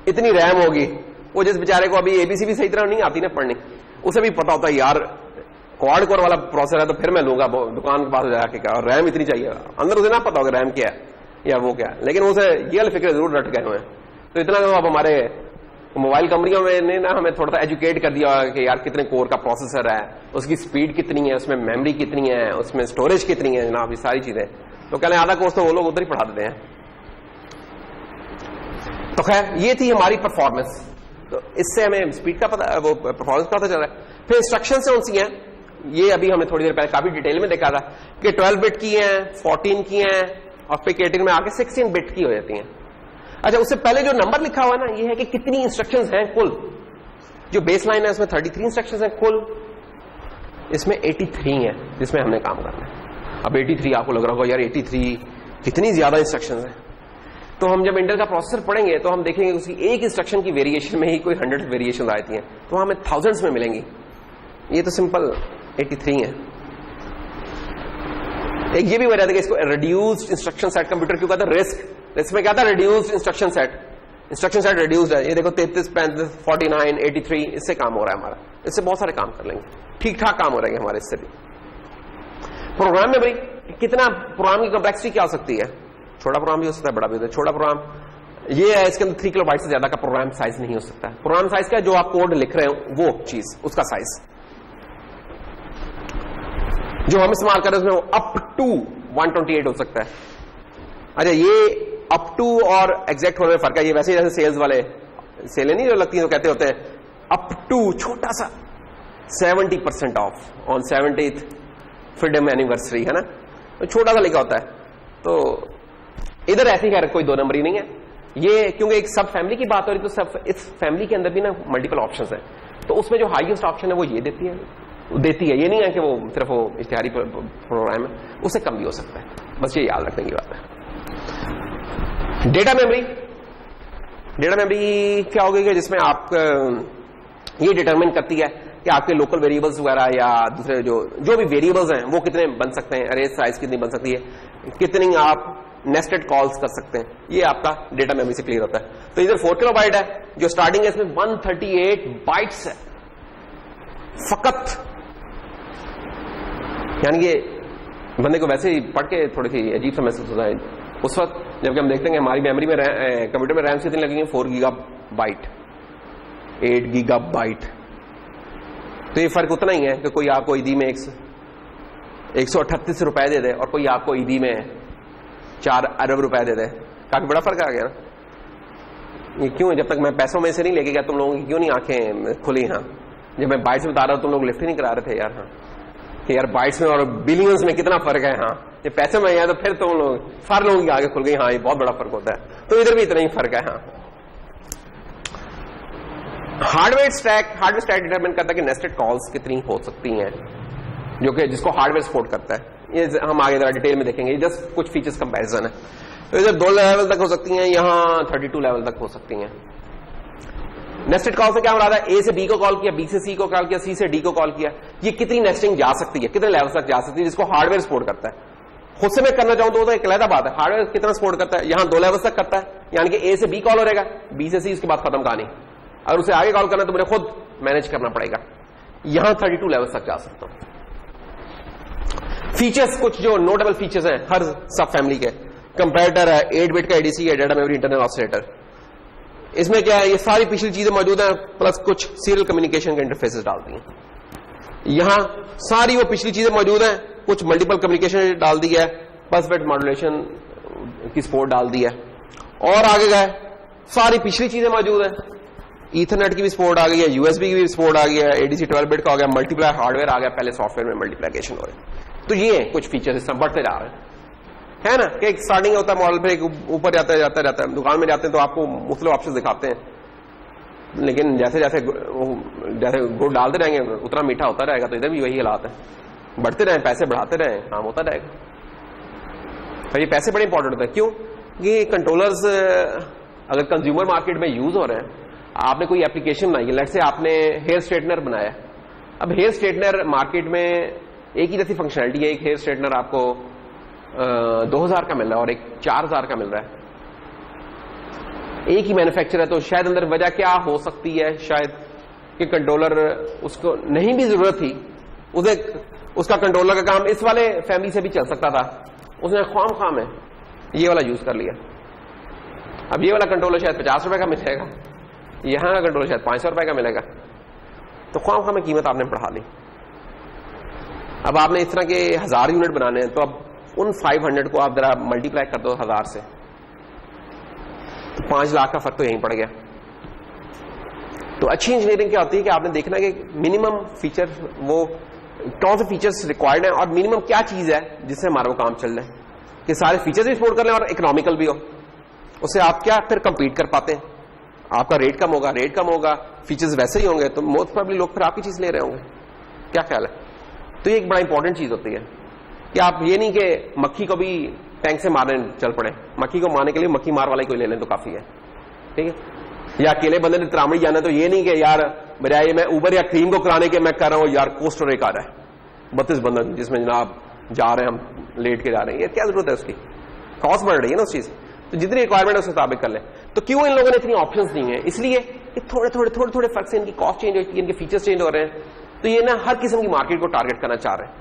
इतनी रैम होगी। वो जिस बेचारे को अभी एबीसी भी सही तरह नहीं आती ना पढ़नी, उसे भी पता होता है यार क्वाड कोर वाला प्रोसेसर है तो फिर मैं लूंगा दुकान के पास जाके, क्या और रैम इतनी चाहिए। अंदर उसे ना पता होगा रैम क्या है या वो क्या है, लेकिन उसे ये वाली फिक्र जरूर रट गए हुए हैं। तो इतना तो अब हमारे मोबाइल कंपनियों में ने ना हमें थोड़ा सा एजुकेट कर दिया कि यार कितने कोर का प्रोसेसर है, उसकी स्पीड कितनी है, उसमें मेमोरी कितनी है, उसमें स्टोरेज कितनी है, जनाब ये सारी चीजें। तो कहने आधा कोर्स तो वो लोग उधर ही पढ़ा देते हैं। तो खैर ये थी हमारी परफॉर्मेंस। तो इससे हमें स्पीड का पता, वो परफॉर्मेंस का पता चल रहा है। फिर इंस्ट्रक्शन से उनसी हैं, ये अभी हमने थोड़ी देर पहले काफी डिटेल में देखा था कि 12 बिट की हैं, 14 की हैं और PIC18 में आके 16 बिट की हो जाती हैं। अच्छा, उससे पहले जो नंबर लिखा हुआ है ना, ये है कि कितनी इंस्ट्रक्शंस हैं कुल। जो बेस लाइन है उसमें 33 इंस्ट्रक्शंस हैं कुल, इसमें 83 है जिसमें हमने काम करना है। अब 83 आपको लग रहा होगा यार 83 कितनी ज्यादा इंस्ट्रक्शंस हैं। तो हम जब इंटेल का प्रोसेसर पढ़ेंगे तो हम देखेंगे उसकी एक इंस्ट्रक्शन की वेरिएशन में ही कोई 100 वेरिएशन आती हैं, तो हमें थाउजेंड्स में मिलेंगी। ये तो सिंपल 83 है। एक ये भी वजह है कि इसको रिड्यूस्ड इंस्ट्रक्शन सेट कंप्यूटर क्यों कहता है? रिस्क में क्या था? Reduced instruction set. Instruction set reduced है। ये देखो 33 35 49 83, इससे काम हो रहा है हमारा। इससे बहुत सारे काम कर लेंगे, ठीक ठाक काम हो रहेंगे हमारे इससे भी। प्रोग्राम में भाई कितना, प्रोग्राम की कम्प्लेक्सिटी क्या हो सकती है? छोटा प्रोग्राम भी हो सकता है, बड़ा भी हो सकता है। छोटा प्रोग्राम ये है, इसके अंदर 3 किलोबाइट से ज्यादा का प्रोग्राम साइज नहीं हो सकता है। प्रोग्राम साइज क्या, जो आप कोड लिख रहे हो वो चीज, उसका साइज। जो हम इस्तेमाल कर रहे हैं उसमें अप टू 128 हो सकता है। अच्छा, ये अप टू और एग्जैक्ट होने में फर्क है। ये वैसे ही जैसे सेल्स वाले सेलें नहीं जो लगती है तो कहते होते हैं अप टू छोटा सा 70% of on 70th freedom anniversary, है ना, तो छोटा सा लिखा होता है। तो इधर ऐसी खैर कोई दो नंबरी नहीं है ये, क्योंकि एक सब फैमिली की बात हो रही, तो सब इस फैमिली के अंदर भी ना मल्टीपल ऑप्शंस हैं, तो उसमें जो हाईएस्ट ऑप्शन है वो ये देती है। ये नहीं है कि वो सिर्फ वो इश्तिहारी प्रोग्राम है, उससे कम भी हो सकता है। बस ये याद रखने की बात है। डेटा मेमोरी क्या होगी कि जिसमें आप ये डिटरमिन करती है कि आपके लोकल वेरिएबल्स वगैरह या दूसरे जो भी वेरिएबल्स हैं वो कितने बन सकते हैं, अरे साइज कितनी बन सकती है, कितनी आप नेस्टेड कॉल्स कर सकते हैं, ये आपका डेटा मेमोरी से क्लियर होता है। तो इधर 4 किलोबाइट है, जो स्टार्टिंग है इसमें 138 बाइट्स है फकत, यानी कि बंदे को वैसे ही पढ़ के थोड़ी सी अजीब सा महसूस होता है उस वक्त जबकि हम देखते हैं हमारी मेमोरी में कंप्यूटर में रैम कितनी लगेंगे 4 गीगाबाइट 8 गीगाबाइट। तो ये फर्क उतना ही है कि कोई आपको ईदी में 138 रुपए दे दे और कोई आपको ईदी में 4 अरब रुपए दे दे, काफी बड़ा फर्क आ गया ना। ये क्यों है? जब तक मैं पैसों में से नहीं लेके गया तुम लोगों की क्यों नहीं आंखें खुली? हाँ, जब मैं बाइट्स में बता रहा हूं तुम लोग लिफ्ट ही नहीं करा रहे थे यार। हाँ कि यार बाइट्स में और बिलियंस में कितना फर्क है। हाँ, ये पैसे में आया तो फिर तुम लोग सारे लोगों की आगे खुल गई। हाँ, ये बहुत बड़ा फर्क होता है। तो इधर भी इतना ही फर्क है। हाँ, हार्डवेयर स्टैक डिटरमिन करता है कि नेस्टेड कॉल्स कितनी हो सकती हैं, जो कि जिसको हार्डवेयर सपोर्ट करता है। ये हम आगे जरा डिटेल में देखेंगे, जस्ट कुछ फीचर्स कंपैरिजन है। तो इधर 2 लेवल तक हो सकती हैं, यहां 32 लेवल तक हो सकती हैं। नेस्टेड कॉल से क्या हो रहा है? ए से बी को कॉल किया, बी से सी को कॉल किया, सी से डी को कॉल किया। ये कितनी नेस्टिंग जा सकती है, कितने लेवल तक जा सकती है, जिसको हार्डवेयर सपोर्ट करता है। खुद से मैं करना चाहूं तो एक अलग बात है, हार्डवेयर कितना सपोर्ट करता है। यहां 2 लेवल तक करता है, यानी कि ए से बी कॉल हो रहेगा, बी से सी, उसके बाद खत्म कहानी। अगर उसे आगे कॉल करना तो मुझे खुद मैनेज करना पड़ेगा। यहां 32 लेवल तक जा सकता हूं। फीचर्स, कुछ जो नोटेबल फीचर्स हैं हर सब फैमिली के, कंपैरेटर है, 8 बिट का एडीसी है, डेटा मेमोरी इंटरनल ऑसिलेटर। इसमें क्या है, ये सारी पिछली चीजें मौजूद हैं, प्लस कुछ सीरियल कम्युनिकेशन के इंटरफेसेस डालती हैं। यहां सारी वो पिछली चीजें मौजूद हैं, कुछ मल्टीपल कम्युनिकेशन डाल दी है, पल्स विड्थ मॉड्यूलेशन की सपोर्ट डाल दी है। और आगे गए सारी पिछली चीजें मौजूद हैं, ईथरनेट की भी सपोर्ट आ गई है, यूएसबी की भी सपोर्ट आ गई है, एडीसी 12 बिट का हो गया, मल्टीप्लाई हार्डवेयर आ गया, पहले सॉफ्टवेयर में मल्टीप्लिकेशन हो रहा है। तो ये कुछ फीचर्स इसमें बढ़ते जा रहे हैं, है ना, कि एक स्टार्टिंग होता है मॉडल पे, एक ऊपर जाता है। दुकान में जाते हैं तो आपको मुख्तलिफ ऑप्शन दिखाते हैं, लेकिन जैसे जैसे गुड़ डालते रहेंगे उतना मीठा होता रहेगा। तो इधर भी वही हालात है, बढ़ते रहें, पैसे बढ़ाते रहें, काम होता रहेगा। और ये पैसे बड़े इंपॉर्टेंट होते हैं। क्यों? कि कंट्रोलर्स अगर कंज्यूमर मार्केट में यूज हो रहे हैं, आपने कोई एप्लीकेशन बनाई है, लेट्स से आपने हेयर स्ट्रेटनर बनाया। अब हेयर स्ट्रेटनर मार्केट में एक ही जैसी फंक्शनलिटी है, एक हेयर स्ट्रेटनर आपको 2000 का मिल रहा है और एक 4000 का मिल रहा है, एक ही मैन्युफैक्चरर है। तो शायद अंदर वजह क्या हो सकती है, शायद कि कंट्रोलर उसको नहीं भी जरूरत थी, उसका कंट्रोलर का काम इस वाले फैमिली से भी चल सकता था, उसने ख्वाम में ये वाला यूज कर लिया। अब ये वाला कंट्रोलर शायद 50 रुपए का मिलेगा, यहां का कंट्रोलर शायद 500 रुपए का मिलेगा। तो ख्वाम में कीमत आपने बढ़ा ली। अब आपने इस तरह के 1000 यूनिट बनाने हैं, तो अब उन 500 को आप जरा मल्टीप्लाई कर दो 1000 से, तो 5 लाख का फर्क तो यहीं पड़ गया। तो अच्छी इंजीनियरिंग क्या होती है कि आपने देखना कि मिनिमम फीचर वो कौन से फीचर्स रिक्वायर्ड है और मिनिमम क्या चीज है जिससे हमारा वो काम चल रहा है, कि सारे फीचर्स भी सपोर्ट कर लें और इकोनॉमिकल भी हो। उससे आप क्या फिर कंपीट कर पाते हैं। आपका रेट कम होगा, फीचर्स वैसे ही होंगे, तो मोस्ट प्रोबेबली लोग फिर आपकी चीज ले रहे होंगे। क्या ख्याल है? तो ये एक बड़ा इंपॉर्टेंट चीज होती है कि आप ये नहीं कि मक्खी को भी टैंक से मारने चल पड़े, मक्खी को मारने के लिए मक्खी मार वाला कोई ले लें तो काफी है, ठीक है। या अकेले बंदे ने त्रामड़ी जाना, तो ये नहीं कि यार बजाय मैं उबर या क्रीम को कराने के मैं कर रहा हूं यार कोस्टर एक आ रहा है 32 बंदा, जिसमें जनाब जा रहे हैं हम लेट के जा रहे हैं, ये क्या जरूरत है उसकी, कॉस्ट बढ़ रही है ना उस चीज। तो जितनी रिक्वायरमेंट है उस मुताबिक कर ले। तो क्यों इन लोगों ने इतनी ऑप्शंस दी हैं? इसलिए कि थोड़े फर्क से इनकी कॉस्ट चेंज होती है, इनके फीचर्स चेंज हो रहे हैं। तो ये ना हर किस्म की मार्केट को टारगेट करना चाह रहे हैं।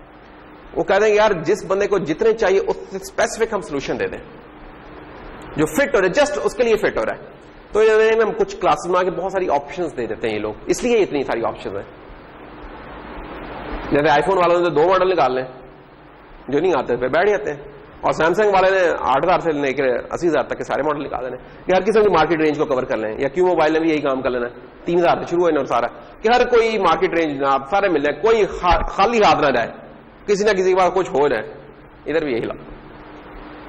वो कह रहे हैं यार जिस बंदे को जितने चाहिए उससे स्पेसिफिक हम सोल्यूशन दे दें जो फिट हो रहा है, जस्ट उसके लिए फिट हो रहा है। तो हम कुछ क्लासेस में आके बहुत सारी ऑप्शंस दे देते हैं ये लोग, इसलिए इतनी सारी ऑप्शंस हैं। जैसे आईफोन वालों ने तो 2 मॉडल निकाल लें, जो नहीं आते पे बैठ जाते हैं। और सैमसंग वाले ने 8,000 से लेकर 80,000 तक के सारे मॉडल निकाल देने कि हर किसी की मार्केट रेंज को कवर कर लें। या क्यों मोबाइल ने भी यही काम कर लेना, 3,000 से शुरू है और सारा कि हर कोई मार्केट रेंज ना आप सारे मिल जाए, कोई खाली हाथ ना जाए, किसी ना किसी के पास कुछ हो जाए। इधर भी यही ला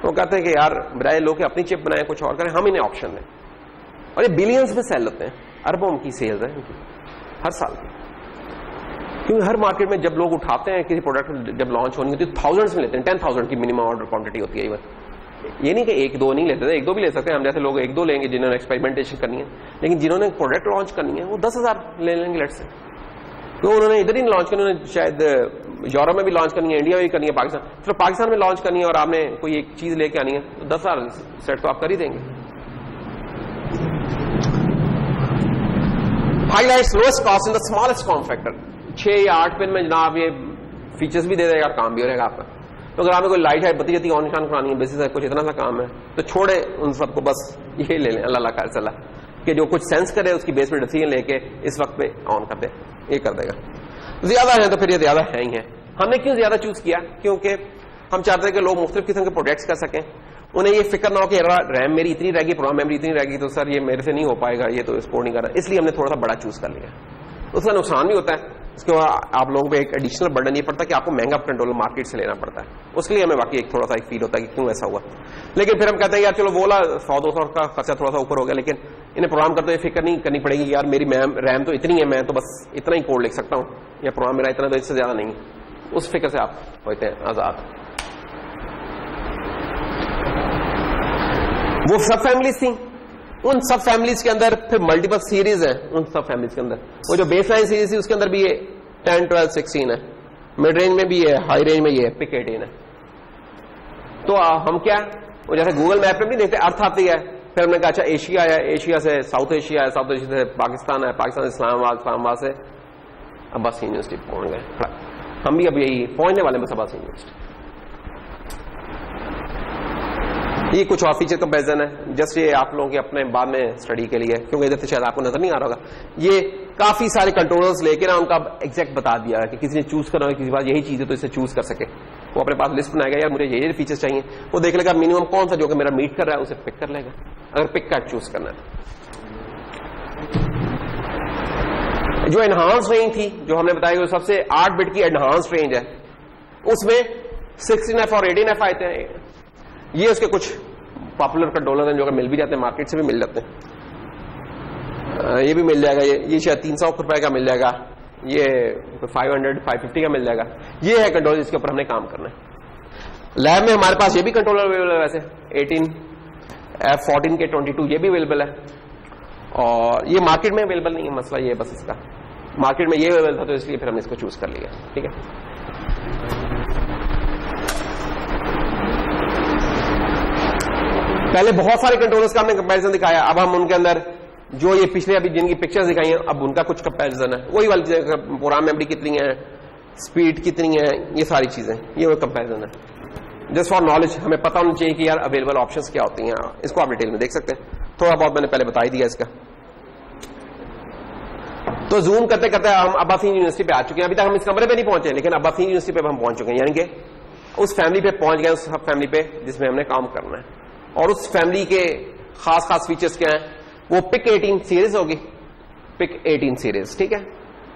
वो कहते हैं कि यार बजाय लोग अपनी चिप बनाए कुछ और करें, हम इन्हें ऑप्शन दें। और ये बिलियंस में सेल होते हैं, अरबों की सेल्स है इनकी हर साल की। क्योंकि हर मार्केट में जब लोग उठाते हैं किसी प्रोडक्ट जब लॉन्च होनी होती है थाउजेंड्स में लेते हैं, 10,000 की मिनिमम ऑर्डर क्वांटिटी होती है। इवन ये नहीं कि 1-2 नहीं लेते थे, 1-2 भी ले सकते हैं हम जैसे लोग 1-2 लेंगे जिन्होंने एक्सपेरिमेंटेशन करनी है, लेकिन जिन्होंने प्रोडक्ट लॉन्च करनी है वो 10,000 ले लेंगे लेट से। तो उन्होंने इधर ही लॉन्च करनी, उन्होंने शायद यूरोप में भी लॉन्च करनी है, इंडिया में भी करनी है, पाकिस्तान, चलो पाकिस्तान में लॉन्च करनी है और आपने कोई एक चीज लेके आनी है तो 10,000 सेट तो आप कर ही देंगे। Highlights lowest cost in the smallest form factor, 6 या 8 पिन में जनाब ये फीचर्स भी दे देगा, काम भी हो रहेगा आपका। तो अगर आपने कोई लाइट है बत्ती जती ऑन निशान करानी है, बेसिस है कुछ इतना सा काम है तो छोड़े उन सबको, बस ये ले लें अल्लाह का चला कि जो कुछ सेंस करे उसकी बेस पे डिसीजन लेके इस वक्त पे ऑन कर दे, ये कर देगा। ज्यादा है तो फिर ये ज्यादा है ही है। हमने क्यों ज्यादा चूज किया? क्योंकि हम चाहते हैं कि लोग मुख्तलिफ किस्म के प्रोजेक्ट्स कर सकें, उन्हें ये फिक्र ना हो कि रैम मेरी इतनी रहेगी, प्रोग्राम मेमोरी इतनी रहेगी तो सर ये मेरे से नहीं हो पाएगा, ये तो सपोर्ट नहीं कर रहा। इसलिए हमने थोड़ा सा बड़ा चूज कर लिया। उसका नुकसान भी होता है, इसके बाद आप लोगों पे एक एडिशनल बर्डन ये पड़ता है कि आपको महंगा कंट्रोलर मार्केट से लेना पड़ता है। उसके लिए हमें बाकी एक थोड़ा सा एक फील होता है कि क्यों ऐसा हुआ। लेकिन फिर हम कहते हैं यार चलो बोला 100-200 का खर्चा थोड़ा सा ऊपर हो गया, लेकिन इन्हें प्रोग्राम करते हुए फिक्र नहीं करनी पड़ेगी यार मेरी रैम तो इतनी है, मैं तो बस इतना ही कोड लिख सकता हूं, या प्रोग्राम मेरा इतना तो इससे ज्यादा नहीं। उस फिक्र से आप होते हैं आजाद। वो सब फैमिलीज थी, उन सब फैमिलीज के अंदर फिर मल्टीपल सीरीज है। उन सब फैमिलीज के अंदर वो जो बेसलाइन सीरीज थी उसके अंदर भी ये 10, 12, 16 है, मिड रेंज में भी है, हाई रेंज में ये पिक 18 है। तो हम क्या वो जैसे गूगल मैप में भी देखते अर्थ आती है, फिर हमने कहा अच्छा एशिया है, एशिया से साउथ एशिया है, साउथ एशिया से पाकिस्तान है, पाकिस्तान से इस्लामाबाद से अब्बासी यूनिवर्सिटी पहुंच गए। हम भी अब यही पहुंचने वाले बस अब्बासी यूनिवर्सिटी। ये कुछ और फीचर कंपैरिजन है, जस्ट ये आप लोगों के अपने बाद में स्टडी के लिए, क्योंकि इधर से शायद आपको नजर नहीं आ रहा होगा। ये काफी सारे कंट्रोलर्स लेके ना उनका एग्जैक्ट बता दिया है कि किसी ने चूज करना है, किसी बात यही चीज है तो इसे चूज कर सके। वो अपने पास लिस्ट बनाएगा यार मुझे ये फीचर्स चाहिए, वो देख लेगा मिनिमम कौन सा जो कि मेरा मीट कर रहा है उसे पिक कर लेगा, अगर पिक का चूज करना है। जो एनहांस रेंज थी जो हमने बताया सबसे 8 बिट की एनहांस रेंज है, उसमें 16F और 18F आते हैं। ये उसके कुछ पॉपुलर कंट्रोलर हैं जो मिल भी जाते हैं, मार्केट से भी मिल जाते हैं। ये भी मिल जाएगा, ये शायद 300 रुपए का मिल जाएगा, ये 500-550 का मिल जाएगा। ये है कंट्रोलर जिसके ऊपर हमने काम करना है। लैब में हमारे पास ये भी कंट्रोलर अवेलेबल है, वैसे 18F 14 के 22 ये भी अवेलेबल है, और ये मार्केट में अवेलेबल नहीं है। मसला ये बस इसका मार्केट में ये अवेलेबल था तो इसलिए फिर हमने इसको चूज कर लिया। ठीक है, पहले बहुत सारे कंट्रोलर्स का हमने कंपैरिजन दिखाया, अब हम उनके अंदर जो ये पिछले अभी जिनकी पिक्चर्स दिखाई हैं अब उनका कुछ कंपैरिजन है। वही वाली चीजें, प्रोग्राम मेमोरी कितनी है, स्पीड कितनी है, ये सारी चीजें, ये वो कंपैरिजन है। जस्ट फॉर नॉलेज हमें पता होना चाहिए कि यार अवेलेबल ऑप्शंस क्या होती हैं। इसको आप डिटेल में देख सकते हैं, थोड़ा बहुत मैंने पहले बता ही दिया इसका। तो जूम करते करते हम अब्बासी यूनिवर्सिटी पे आ चुके हैं। अभी तक हम इस कमरे पे नहीं पहुंचे, लेकिन अब्बासी यूनिवर्सिटी पे हम पहुंच चुके हैं, यानी कि उस फैमिली पे पहुंच गए, उस सब फैमिली पे जिसमें हमने काम करना है। और उस फैमिली के खास खास फीचर्स क्या हैं, वो पिक 18 सीरीज होगी, पिक 18 सीरीज। ठीक है,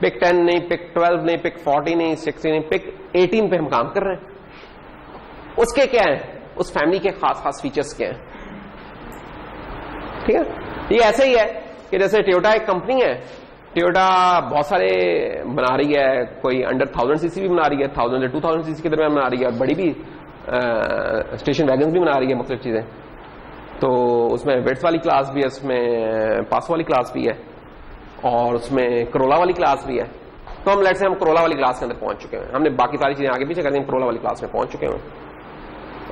पिक 10 नहीं, पिक 12 नहीं, पिक 40 नहीं, 60 नहीं, पिक 18 पे हम काम कर रहे हैं। उसके क्या है, उस फैमिली के खास खास फीचर्स क्या हैं। ठीक है, ये ऐसे ही है कि जैसे टोयोटा एक कंपनी है, टोयोटा बहुत सारे बना रही है, कोई अंडर 1000 सीसी भी बना रही है, 1000 से 2000 सीसी के दरमियान बना रही है, और बड़ी भी स्टेशन वैगन भी बना रही है, मुख्तलिफ चीजें। तो उसमें वेट्स वाली क्लास भी है, उसमें पास वाली क्लास भी है, और उसमें करोला वाली क्लास भी है। तो हम लेट से हम करोला वाली क्लास के अंदर पहुंच चुके हैं। हमने बाकी सारी चीजें आगे पीछे कर दी, करोला वाली क्लास में पहुंच चुके हैं।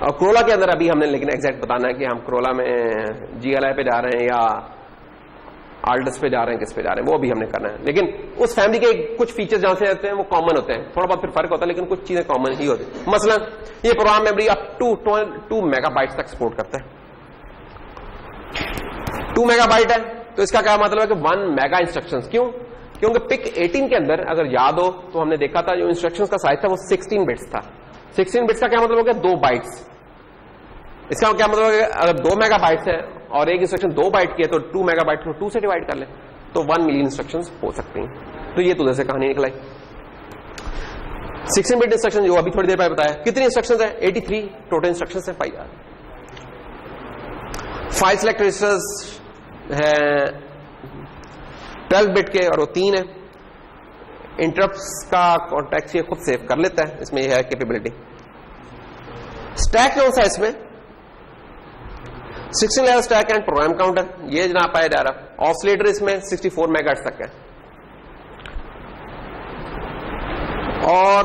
और करोला के अंदर अभी हमने लेकिन एग्जैक्ट बताना है कि हम करोला में GLI पे जा रहे हैं या आल्टस पे जा रहे हैं, किस पे जा रहे हैं, वो भी हमने करना है। लेकिन उस फैमिली के कुछ फीचर्स जहां से आते हैं वो कॉमन होते हैं, थोड़ा बहुत फिर फर्क होता है, लेकिन कुछ चीजें कॉमन ही होती है। मसलन ये program memory up to 2 megabyte तक सपोर्ट करता है। 2 मेगाबाइट है तो इसका क्या मतलब है कि 1 मेगा इंस्ट्रक्शंस। क्यों? क्योंकि पिक 18 के अंदर अगर याद हो तो हमने देखा था जो इंस्ट्रक्शंस का साइज था वो 16 बिट्स था, 16 बिट्स का क्या मतलब हो गया? 2 बाइट्स। इसका क्या मतलब है? अगर 2 मेगाबाइट्स है और एक इंस्ट्रक्शन 2 बाइट की है तो 2 मेगाबाइट को 2 से डिवाइड कर ले तो 1 मिलियन इंस्ट्रक्शंस हो सकती हैं। तो ये तो जैसे कहानी निकलाई। 16 बिट इंस्ट्रक्शन जो अभी थोड़ी देर पहले बताया, कितनी इंस्ट्रक्शंस है? 83 टोटल इंस्ट्रक्शंस है। 5 सेलेक्ट रजिस्टर्स है 12 बिट के और वो 3 है। इंटरप्ट्स का कॉन्टेक्स्ट ये खुद सेव कर लेता है, इसमें यह है कैपेबिलिटी। स्टैक कौन सा है इसमें? 16 level stack and program counter, ये जनाब पाया जा रहा। ऑसिलेटर इसमें 64 मेगाहर्ट्ज तक है और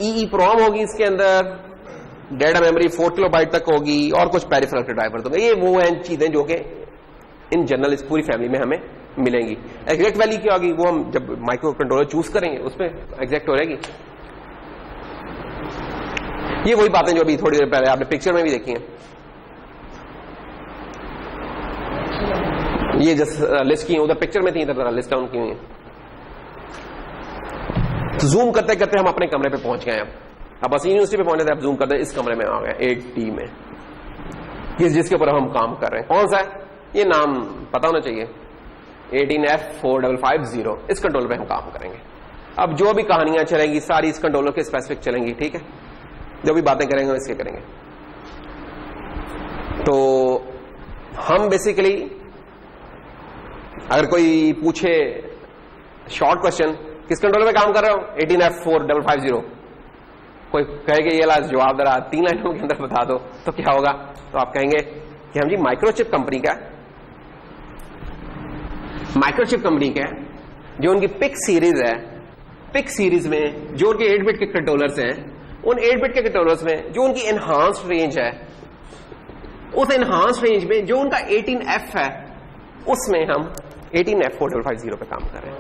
EEPROM होगी इसके अंदर। डेटा मेमोरी 4 किलोबाइट तक होगी और कुछ पेरिफेरल के ड्राइवर तो ये वो हैं चीजें जो कि इन जनरल इस पूरी फैमिली में हमें मिलेंगी। एग्जैक्ट वैल्यू क्या होगी वो हम जब माइक्रो कंट्रोलर चूज करेंगे उसमें एग्जैक्ट हो रहेगी। ये वही बातें जो अभी थोड़ी देर पहले आपने पिक्चर में भी देखी हैं। ये जस्ट लिस्ट की उधर पिक्चर में थी, इधर लिस्ट डाउन की हुई है। तो जूम करते करते हम अपने कमरे पे पहुंच गए। अब बस यूनिवर्सिटी पे पहुंचे थे, अब जूम करते इस कमरे में आ गए 8D में, जिसके ऊपर हम काम कर रहे हैं। कौन सा है? ये नाम पता होना चाहिए, 18F4550। इस कंट्रोलर पे हम काम करेंगे। अब जो भी कहानियां चलेंगी सारी इस कंट्रोलर के स्पेसिफिक चलेंगी, ठीक है? जो भी बातें करेंगे इसके करेंगे। तो हम बेसिकली अगर कोई पूछे शॉर्ट क्वेश्चन किस कंट्रोलर पे काम कर रहे हो? 18F4550। कोई कहेगा ये लास्ट जवाब जरा 3 लाइनों के अंदर बता दो, तो क्या होगा? तो आप कहेंगे कि हम जी माइक्रोचिप कंपनी का, माइक्रोचिप कंपनी का जो उनकी पिक सीरीज है, पिक सीरीज में जो उनके 8 बिट के कंट्रोलर्स हैं, उन 8 बिट के कंट्रोलर्स में जो उनकी एनहांस्ड रेंज है, उस एनहांस्ड रेंज में जो उनका 18F है, उसमें हम 18F4550 पे काम कर रहे हैं,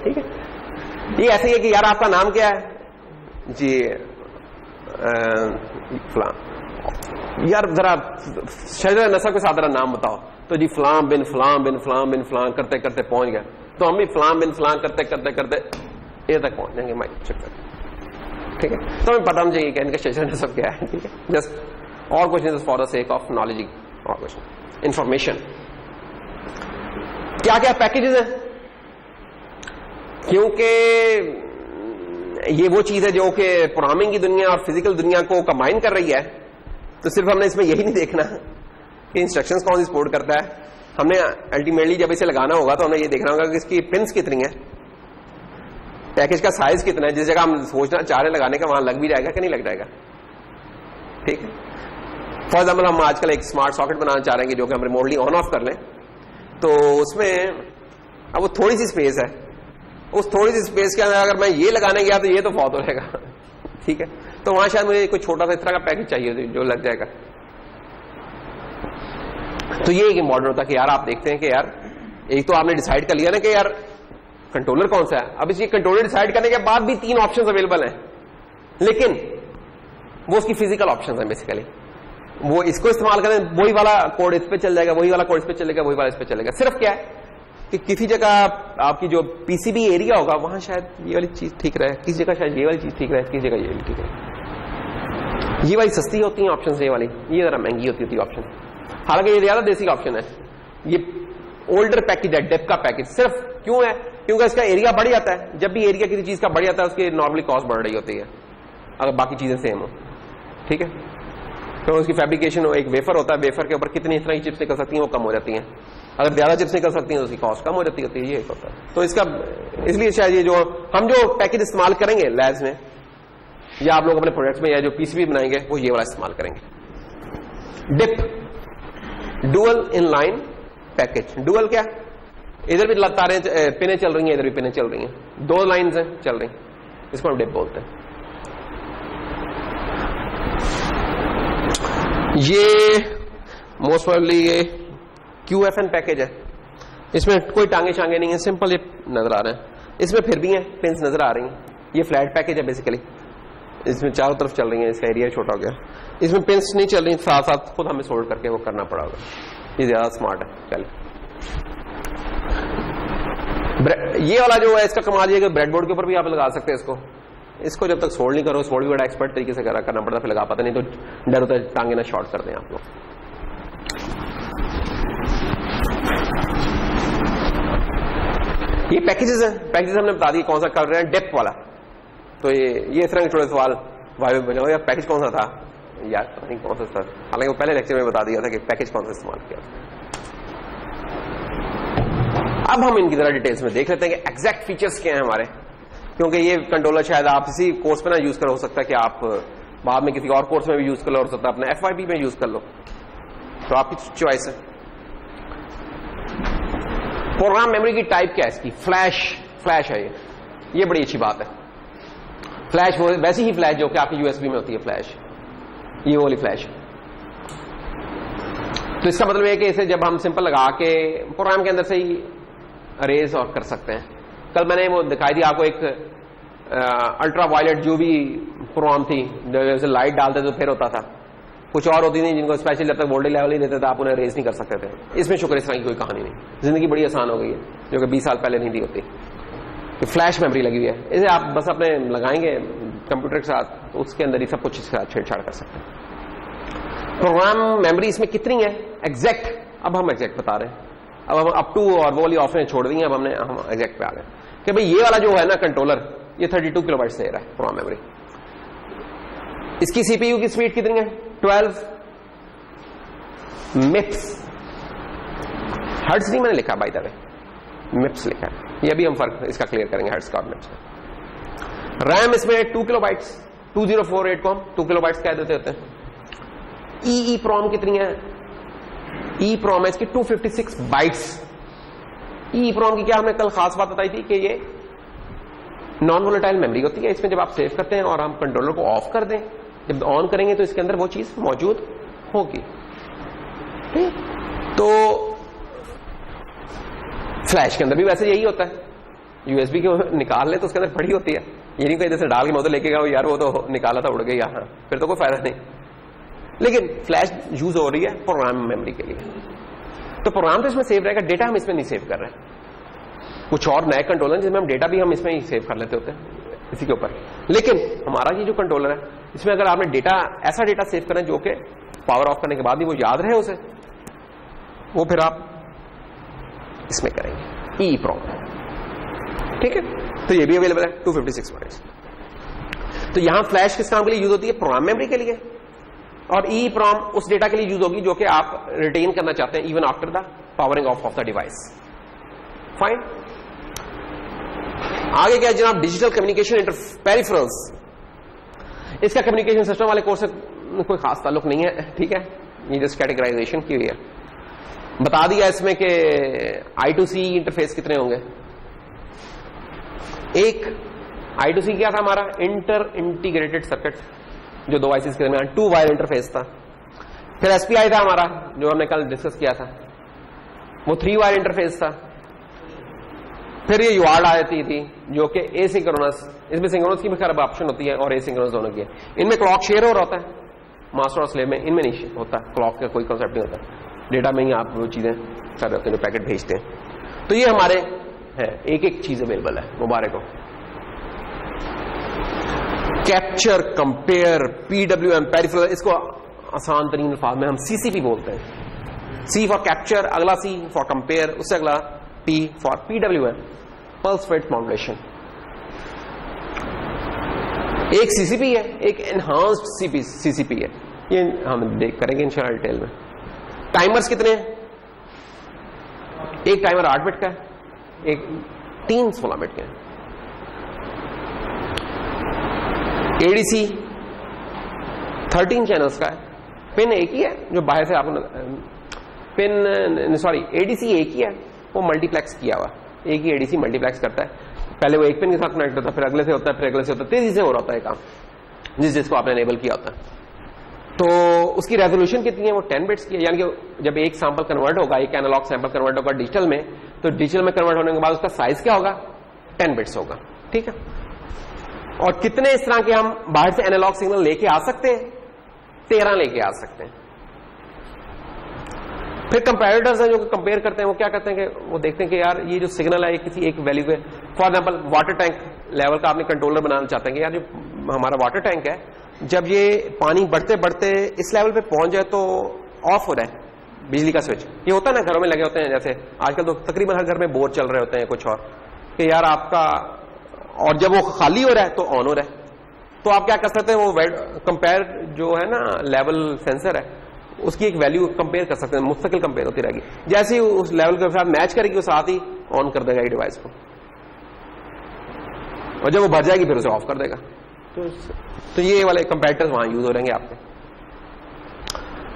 ठीक है? ये ऐसे ही है कि यार आपका नाम क्या है जी? फलां। यार जरा शजर नसब के साथ जरा नाम बताओ। तो जी फलां बिन फलां बिन फलां बिन फलां करते करते पहुंच गए। तो हम भी फलां बिन फलां करते करते करते ये तक पहुंच जाएंगे माइक्रोचिप तक, ठीक है? तो हमें पता होना चाहिए कि इनका शजर नसब क्या है, ठीक है? जस्ट और question for the sake of knowledge और क्वेश्चन इंफॉर्मेशन। क्या क्या पैकेजेस हैं? क्योंकि ये वो चीज है जो कि प्रोग्रामिंग की दुनिया और फिजिकल दुनिया को कंबाइन कर रही है, तो सिर्फ हमने इसमें यही नहीं देखना कि इंस्ट्रक्शंस कौन सी सपोर्ट करता है। हमने अल्टीमेटली जब इसे लगाना होगा तो हमें ये देखना होगा कि इसकी पिन्स कितनी है, पैकेज का साइज कितना है। जिस जगह हम सोचना चाह रहे लगाने का वहां लग भी जाएगा कि नहीं लग जाएगा, ठीक है? फॉर एग्जाम्पल हम आजकल एक स्मार्ट सॉकेट बनाना चाह रहे हैं जो कि हम रिमोटली ऑन ऑफ कर लें, तो उसमें अब वो थोड़ी सी स्पेस है, उस थोड़ी सी स्पेस के अंदर अगर मैं ये लगाने गया तो ये तो बहुत हो रहेगा, ठीक है? तो वहां शायद मुझे कोई छोटा सा इस तरह का पैकेज चाहिए जो लग जाएगा। तो ये एक इम्पॉर्टेंट होता है कि यार आप देखते हैं कि यार एक तो आपने डिसाइड कर लिया ना कि यार कंट्रोलर कौन सा है। अब इस कंट्रोलर डिसाइड करने के बाद भी 3 ऑप्शंस अवेलेबल हैं, लेकिन वो उसकी फिजिकल ऑप्शंस हैं। बेसिकली वो इसको इस्तेमाल करें, वही वाला कोड इस पे चल जाएगा, वही वाला कोड इस पे चलेगा, वही वाला इस पे चलेगा। सिर्फ क्या है कि किसी जगह आपकी जो पीसीबी एरिया होगा वहां शायद ये वाली चीज ठीक रहे, किसी जगह शायद ये वाली चीज ठीक रहे, किसी जगह ये वाली ठीक रहे। ये वाली सस्ती होती है ऑप्शन, ये वाली ये जरा महंगी होती है ऑप्शन। हालांकि ये ज्यादा देसी ऑप्शन है, ये ओल्डर पैकेज है, डेप का पैकेज। सिर्फ क्यों है? क्योंकि इसका एरिया बढ़ जाता है। जब भी एरिया किसी चीज का बढ़ जाता है उसकी नॉर्मली कॉस्ट बढ़ रही होती है अगर बाकी चीजें सेम हो, ठीक है? तो उसकी फैब्रिकेशन एक वेफर होता है, वेफर के ऊपर कितनी इस तरह की चिप्स निकल सकती हैं वो कम हो जाती हैं। अगर ज्यादा चिप्स निकल सकती हैं तो उसकी कॉस्ट कम हो जाती है, ये होता है। तो इसका इसलिए शायद ये जो हम जो पैकेज इस्तेमाल करेंगे लैब्स में या आप लोग अपने प्रोडक्ट्स में या जो पीसीबी बनाएंगे वो ये वाला इस्तेमाल करेंगे। DIP dual inline package. Dual क्या? इधर भी तारें पिने चल रही हैं, इधर भी पिने चल रही हैं, 2 लाइन्स हैं चल रही, इसको हम डिप बोलते हैं। ये मोस्ट प्रोबेबली ये QFN पैकेज है, इसमें कोई टांगे शांगे नहीं है, सिंपल ये नजर आ रहे हैं। इसमें फिर भी हैं पिंस नजर आ रही हैं। ये फ्लैट पैकेज है बेसिकली, इसमें चारों तरफ चल रही है, इसका एरिया छोटा हो गया। इसमें पिंस नहीं चल रही, साथ साथ खुद हमें सोल्ड करके वो करना पड़ेगा। ये ज्यादा स्मार्ट है। चल ये वाला जो है इसका कमाल ये कि ब्रेडबोर्ड के ऊपर भी आप लगा सकते हैं इसको, इसको जब तक सोल्ड नहीं करो, सोल्ड भी बड़ा एक्सपर्ट तरीके से करना पड़ता, फिर लगा पाता, नहीं तो डर होता है टांगे ना शॉर्ट कर दें आप लोग। ये पैकेजेस है, पैकेजेस हमने बता दिया कौन सा कर रहे हैं, डेप्थ वाला। तो ये इस तरह के थोड़े सवाल वाइव बने हो, यार पैकेज कौन सा था, यार पता नहीं कौन सा था, हालांकि वो पहले लेक्चर में बता दिया था कि पैकेज कौन सा इस्तेमाल किया। अब हम इनकी जरा डिटेल्स में देख लेते हैं कि एग्जैक्ट फीचर्स क्या हैं हमारे, क्योंकि ये कंट्रोलर शायद आप इसी कोर्स पे ना यूज करो, हो सकता है कि आप बाद में किसी और कोर्स में भी यूज कर लो, हो सकता है अपने FYP में यूज कर लो, तो आपकी चॉइस है। प्रोग्राम मेमोरी की टाइप क्या है इसकी, फ्लैश है ये बड़ी अच्छी बात है। फ्लैश वो वैसी ही फ्लैश जो कि आपकी USB में होती है फ्लैश, ये वाली फ्लैश। तो इसका मतलब है कि इसे जब हम सिंपल लगा के प्रोग्राम के अंदर से ही अरेज और कर सकते हैं। कल मैंने वो दिखाई दी आपको एक अल्ट्रा वायलेट जो भी प्रोग्राम थी, जैसे लाइट डालते तो फिर होता था, कुछ और होती नहीं जिनको स्पेशल जब तक वोल्टेज लेवल ही देते थे आप उन्हें रेज नहीं कर सकते थे। इसमें शुक्र इस तरह की कोई कहानी नहीं, जिंदगी बड़ी आसान हो गई है, जो कि 20 साल पहले नहीं दी होती। तो फ्लैश मेमोरी लगी हुई है, इसे आप बस अपने लगाएंगे कंप्यूटर के साथ, तो उसके अंदर ही सब कुछ इसके साथ छेड़छाड़ कर सकते हैं। प्रोग्राम मेमोरी इसमें कितनी है एग्जैक्ट, अब हम एग्जैक्ट बता रहे हैं। अब हम अप टू और वो वाली ऑप्शन छोड़ दी, अब हम एग्जैक्ट पे आ गए कि भाई ये वाला जो है ना कंट्रोलर, ये 32 किलोबाइट से दे रहा है प्रोग्राम मेमोरी। इसकी CPU की स्पीड कितनी है, 12 MIPS। हर्ट्ज नहीं मैंने लिखा बाय द वे, MIPS लिखा है, ये भी हम फर्क इसका क्लियर करेंगे हर्ट्ज का और MIPS का। रैम इसमें 2 किलोबाइट्स, 2048 को हम 2 किलोबाइट्स कह देते होते हैं। EEPROM कितनी है, EEPROM है इसकी 256 बाइट्स। EEPROM की क्या हमने कल खास बात बताई थी कि ये नॉन वोलेटाइल मेमोरी होती है, इसमें जब आप सेव करते हैं और हम कंट्रोलर को ऑफ कर दें, जब ऑन करेंगे तो इसके अंदर वो चीज मौजूद होगी। तो फ्लैश के अंदर भी वैसे यही होता है, USB को निकाल ले तो उसके अंदर पड़ी होती है, ये नहीं कहीं जैसे डाल के मैं तो लेके गया यार वो तो निकाला था उड़ गई यहाँ, फिर तो कोई फायदा नहीं। लेकिन फ्लैश यूज हो रही है प्रोग्राम मेमोरी के लिए, तो प्रोग्राम तो इसमें सेव रहेगा, डेटा हम इसमें नहीं सेव कर रहे हैं। कुछ और नए कंट्रोलर जिसमें हम डेटा भी हम इसमें ही सेव कर लेते होते हैं इसी के ऊपर, लेकिन हमारा ये जो कंट्रोलर है इसमें अगर आपने डेटा ऐसा डेटा सेव करना है जो कि पावर ऑफ करने के बाद भी वो याद रहे उसे, वो फिर आप इसमें करेंगे EEPROM, ठीक है। तो ये भी अवेलेबल है 256 बाइट्स। तो यहां फ्लैश किस काम के लिए यूज होती है, प्रोग्राम मेमोरी के लिए, और EEPROM उस डेटा के लिए यूज होगी जो कि आप रिटेन करना चाहते हैं even after the powering of the device. Fine. आगे क्या है जनाब, डिजिटल कम्युनिकेशन पेरिफेरल्स। इसका कम्युनिकेशन सिस्टम वाले कोर्स से कोई खास ताल्लुक नहीं है, ठीक है, ये जस्ट कैटेगराइजेशन की हुई है। बता दिया इसमें कि I2C इंटरफेस कितने होंगे। एक I2C क्या था हमारा, इंटर इंटीग्रेटेड सर्किट, जो दो आईसीज के दरमियान 2 वायर इंटरफेस था। फिर SPI था हमारा जो हमने कल डिस्कस किया था, वो 3 वायर इंटरफेस था। फिर ये UART आती थी जो कि एसिंक्रोनस, इसमें सिंक्रोनस की भी खराब ऑप्शन होती है और एसिंक्रोनस दोनों की है। इनमें क्लॉक शेयर हो रहा होता है, मास्टर और स्लेव में, इनमें नहीं होता, क्लॉक का कोई कॉन्सेप्ट नहीं होता, डेटा में ही आप वो चीजें कर रहे होते हैं, पैकेट भेजते हैं। तो ये हमारे है एक एक चीज अवेलेबल है मुबारक हो। कैप्चर, कंपेयर, PWM पेरिफेरल, इसको आसान तरीन अल्फाज में हम CCP बोलते हैं। C फॉर कैप्चर, अगला C फॉर कंपेयर, उससे अगला P for PWM, pulse width modulation. एक CCP है, एक एनहांस्ड CCP है, ये हम देख करेंगे इंशाल्लाह डिटेल में। टाइमर्स कितने हैं, एक टाइमर 8 बिट का है, एक 3 16 बिट के हैं। ADC 13 चैनल्स का है, पिन एक ही है जो बाहर से आपको पिन सॉरी ADC एक ही है, वो मल्टीप्लेक्स किया हुआ, एक ही ADC मल्टीप्लेक्स करता है। पहले वो एक पिन के साथ कनेक्ट होता है, फिर अगले से होता है, फिर अगले से होता है, तेजी से हो रहा होता है काम जिसको आपने एनेबल किया होता है। तो उसकी रेजोल्यूशन कितनी है, वो 10 बिट्स की है, यानी कि जब एक सैंपल कन्वर्ट होगा, एक एनालॉग सैंपल कन्वर्ट होगा डिजिटल में, तो डिजिटल में कन्वर्ट होने के बाद उसका साइज क्या होगा, 10 बिट्स होगा, ठीक है। और कितने इस तरह के हम बाहर से एनालॉग सिग्नल लेके आ सकते हैं, 13 लेके आ सकते हैं। फिर कंपेरेटर्स हैं जो कंपेयर करते हैं, वो क्या करते हैं कि वो देखते हैं कि यार ये जो सिग्नल है किसी एक वैल्यू पे, for example water tank level का आपने कंट्रोलर बनाना चाहते हैं कि यार जो हमारा वाटर टैंक है जब ये पानी बढ़ते बढ़ते इस लेवल पे पहुंच जाए तो ऑफ हो जाए बिजली का स्विच। ये होता है ना घरों में लगे होते हैं, जैसे आजकल तो तकरीबन हर घर में बोर चल रहे होते हैं कुछ, और कि यार आपका, और जब वो खाली हो रहा है तो ऑन हो रहा है, तो आप क्या कर सकते हैं, वो कंपेयर जो है ना लेवल सेंसर है उसकी एक वैल्यू कंपेयर कर सकते हैं, मुस्तकिल कंपेयर होती रहेगी, जैसे ही उस लेवल के साथ मैच करेगी वो साथ ही ऑन कर देगा ये डिवाइस को, और जब वो भर जाएगी फिर उसे ऑफ कर देगा। तो ये वाले कंपेरेटर्स वहां यूज हो रहेंगे आपके।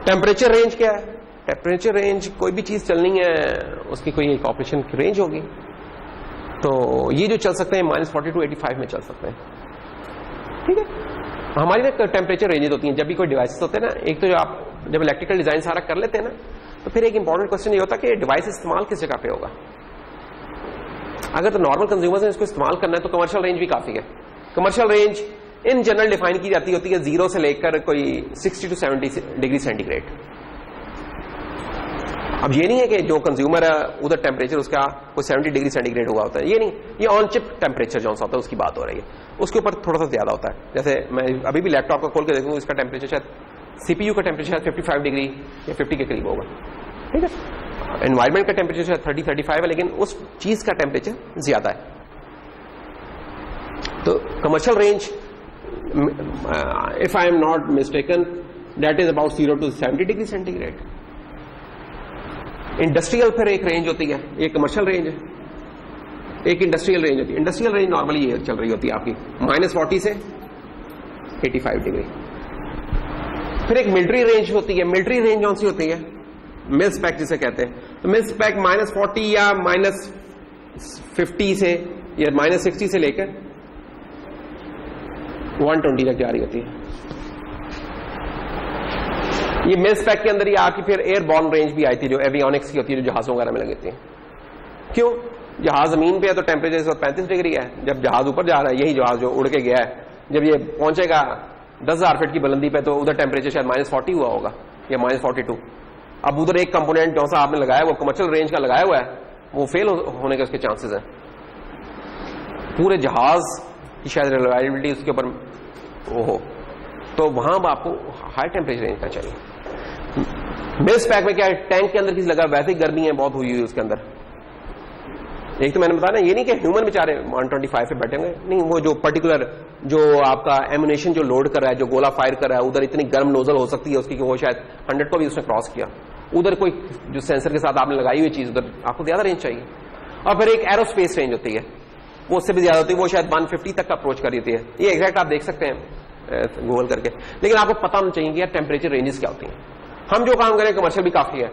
टेम्परेचर रेंज क्या है? टेम्परेचर रेंज कोई भी चीज चलनी है उसकी कोई एक ऑपरेशन की रेंज होगी, तो ये जो चल सकते हैं -40 to 85 में चल सकते हैं, ठीक है। हमारी ना टेम्परेचर रेंजेस होती हैं जब भी कोई डिवाइसेस होते हैं ना, एक तो जो आप जब इलेक्ट्रिकल डिजाइन सारा कर लेते हैं ना, तो फिर एक इंपॉर्टेंट क्वेश्चन ये होता है कि डिवाइस इस्तेमाल किस जगह पे होगा। अगर तो नॉर्मल कंज्यूमर्स ने इसको इस्तेमाल करना है तो कमर्शियल रेंज भी काफी है। Commercial range in general define की जाती होती है 0 से लेकर कोई 60 to 70 डिग्री सेंटीग्रेड। अब ये नहीं है कि जो कंज्यूमर है उधर टेम्परेचर उसका कोई 70 डिग्री सेंटीग्रेड हुआ होता है, ये नहीं, ये ऑन चिप टेम्परेचर जो होता है उसकी बात हो रही है, उसके ऊपर थोड़ा सा ज्यादा होता है। जैसे मैं अभी भी लैपटॉप का खोल के देखूंगा, इसका टेम्परेचर शायद सीपीयू का टेम्परेचर शायद 55 डिग्री या 50 के करीब होगा, ठीक है। एनवायरमेंट का टेम्परेचर शायद 30-35 है, लेकिन उस चीज का टेम्परेचर ज्यादा है। तो commercial range if I am not mistaken that is about 0 to 70 degree centigrade. Industrial फिर एक रेंज होती है, ये कमर्शियल रेंज है, एक इंडस्ट्रियल रेंज होती है। इंडस्ट्रियल रेंज नॉर्मली ये चल रही होती है आपकी -40 से 85 डिग्री। फिर एक मिलिट्री रेंज होती है। मिलिट्री रेंज कौन सी होती है? मिल स्पेक जिसे कहते हैं। तो मिल स्पेक -40 या -50 से या -60 से लेकर 120 तक जा रही होती है। ये मिल स्पेक के अंदर ही आपकी फिर एयरबॉर्न रेंज भी आई थी जो एवियोनिक्स की होती है, जो जहाजों वगैरह में लगती है। क्यों? जहाज जमीन पे है तो टेम्परेचर इस वक्त 35 डिग्री है, जब जहाज ऊपर जा रहा है, यही जहाज जो उड़ के गया है, जब ये पहुंचेगा 10,000 फीट की बुलंदी पे तो उधर टेम्परेचर शायद -40 हुआ होगा या -42। अब उधर एक कंपोनेंट जो सा आपने लगाया वो कमर्शियल रेंज का लगाया हुआ है, वो फेल होने के उसके चांसेस हैं। पूरे जहाज की शायद रिलायबिलिटी उसके ऊपर वो हो, तो वहां आपको हाई टेम्परेचर रेंज का चाहिए। मिल स्पेक में क्या है, टैंक के अंदर किसी लगा, वैसे ही गर्मी है बहुत हुई हुई उसके अंदर। एक तो मैंने बताया ना, ये नहीं कि ह्यूमन बेचारे 125 पे बैठे होंगे, नहीं, वो जो पर्टिकुलर जो आपका एमुनेशन जो लोड कर रहा है, जो गोला फायर कर रहा है, उधर इतनी गर्म नोजल हो सकती है उसकी कि वो शायद 100 को भी उसने क्रॉस किया। उधर कोई जो सेंसर के साथ आपने लगाई हुई चीज, उधर आपको ज्यादा रेंज चाहिए। और फिर एक एरोस्पेस रेंज होती है, वो उससे भी ज्यादा होती है, वो शायद 150 तक अप्रोच कर रही है। ये एग्जैक्ट आप देख सकते हैं गूगल करके, लेकिन आपको पता होना चाहिए कि यार टेम्परेचर रेंजेस क्या होती हैं। हम जो काम करें कमर्शियल भी काफी है।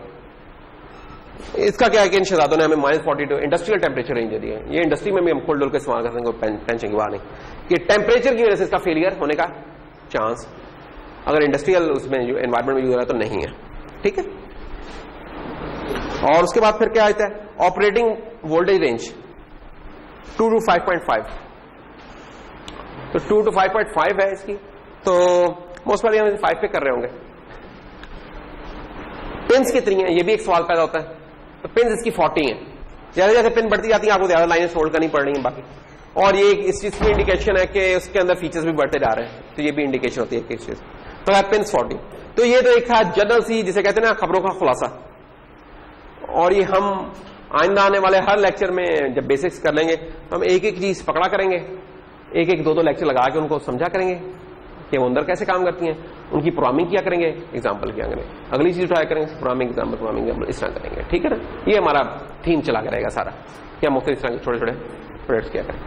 इसका क्या है कि इन शहजादों ने हमें -42 इंडस्ट्रियल टेम्परेचर रेंज दी है। ये इंडस्ट्री में भी हम खोल डोल के इस्तेमाल करते हैं, टेंशन की बात नहीं कि टेम्परेचर की वजह से इसका फेलियर होने का चांस अगर इंडस्ट्रियल उसमें जो एनवायरमेंट में यूज हो रहा है तो नहीं है, ठीक है। और उसके बाद फिर क्या आता है, ऑपरेटिंग वोल्टेज रेंज 2 to 5.5। तो 2 to 5.5 है इसकी, तो मोस्ट वाली हम 5 पे कर रहे होंगे। पिन्स कितनी है, ये भी एक सवाल पैदा होता है। तो पिन्स इसकी 40 है। जैसे जैसे पिन बढ़ती जाती है आपको ज्यादा लाइनें सोल्ड करनी पड़ रही है बाकी, और ये इस चीज की इंडिकेशन है कि उसके अंदर फीचर्स भी बढ़ते जा रहे हैं, तो ये भी इंडिकेशन होती है किस चीज। तो है पिन्स 40। तो ये तो एक था जनरल सी जिसे कहते हैं ना खबरों का खुलासा, और ये हम आइंदा आने वाले हर लेक्चर में जब बेसिक्स कर लेंगे तो हम एक एक चीज पकड़ा करेंगे, एक एक 2-2 लेक्चर लगा के उनको समझा करेंगे कि वो अंदर कैसे काम करती हैं, उनकी प्रोग्रामिंग किया करेंगे, एग्जाम्पल किया करेंगे, अगली चीज उठाया करेंगे, प्रोग्रामिंग एग्जाम्पल इस तरह करेंगे, ठीक है ना। ये हमारा थीम चला करेगा सारा, क्या मुख्तलिफ इस तरह के छोटे छोटे प्रोजेक्ट्स किया करें।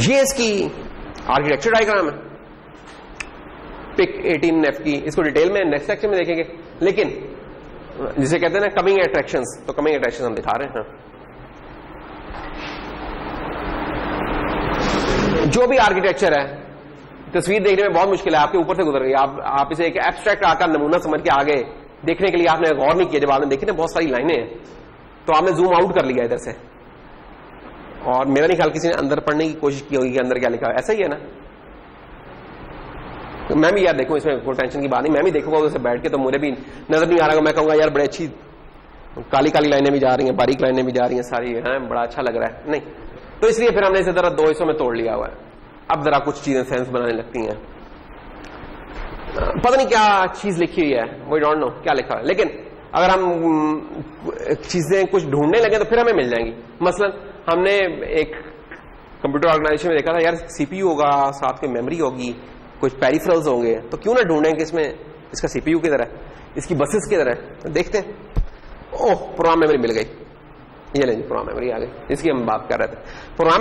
ये इसकी आर्किटेक्चर डायग्राम है पिक 18F की, इसको डिटेल में नेक्स्ट सेक्शन में देखेंगे, लेकिन जिसे कहते हैं ना कमिंग अट्रैक्शंस, तो कमिंग अट्रैक्शंस हम दिखा रहे हैं। जो भी आर्किटेक्चर है, तस्वीर देखने में बहुत मुश्किल है, आपके ऊपर से गुजर गई, आप इसे एक एब्स्ट्रैक्ट आकार नमूना समझ के आगे देखने के लिए आपने गौर नहीं किया। जब आपने देखी ना बहुत सारी लाइनें हैं तो आपने जूम आउट कर लिया इधर से, और मेरा नहीं ख्याल किसी ने अंदर पढ़ने की कोशिश की होगी कि अंदर क्या लिखा है। ऐसा ही है ना, मैं भी यार देखूं, इसमें कोई टेंशन की बात नहीं, मैं भी देखूंगा उधर से बैठ के, तो मुझे भी नजर नहीं आ रहा, मैं कहूंगा यार बड़ी अच्छी काली काली लाइनें भी जा रही हैं, बारीक लाइनें भी जा रही हैं सारी, है बड़ा अच्छा लग रहा है, नहीं। तो इसलिए फिर हमने इसे जरा 2 हिस्सों में तोड़ लिया हुआ है। अब जरा कुछ चीजें सेंस बनाने लगती हैं। पता नहीं क्या चीज लिखी हुई है, वी डोंट नो क्या लिखा है, लेकिन अगर हम चीजें कुछ ढूंढने लगे तो फिर हमें मिल जाएंगी। मसलन हमने एक कंप्यूटर ऑर्गेनाइजेशन में देखा था यार सीपीयू होगा, साथ में मेमोरी होगी, कुछ पेरिफेरल्स होंगे, तो क्यों ना ढूंढें कि इसमें इसका सीपीयू किधर है, इसकी बसेस किधर है, तो देखते हैं। ओह, प्रोग्राम मेमोरी मिल गई, ये लेंगे प्रोग्राम मेमोरी आ गई, इसकी हम बात कर रहे थे। प्रोग्राम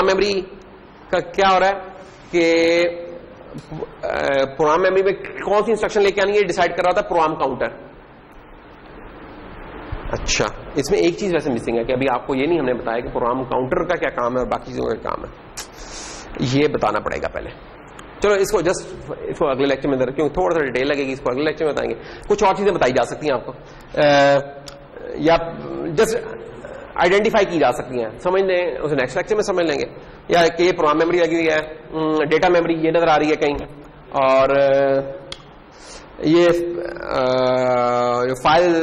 मेमोरी का क्या हो रहा है कि प्रोग्राम मेमोरी में कौन सी इंस्ट्रक्शन लेके आनी है डिसाइड कर रहा था प्रोग्राम काउंटर। अच्छा, इसमें एक चीज वैसे मिसिंग है कि अभी आपको ये नहीं हमने बताया कि प्रोग्राम काउंटर का क्या काम है और बाकी चीजों का काम है, ये बताना पड़ेगा पहले। चलो इसको अगले लेक्चर में, क्योंकि थोड़ा सा डिटेल लगेगी, इसको अगले लेक्चर में बताएंगे। कुछ और चीजें बताई जा सकती हैं आपको, या जस्ट आइडेंटिफाई की जा सकती हैं, समझ लें, उसे नेक्स्ट लेक्चर में समझ लेंगे। या कि प्रोग्राम मेमोरी लगी हुई है, डेटा मेमोरी ये नजर आ रही है कहीं, और ये जो फाइल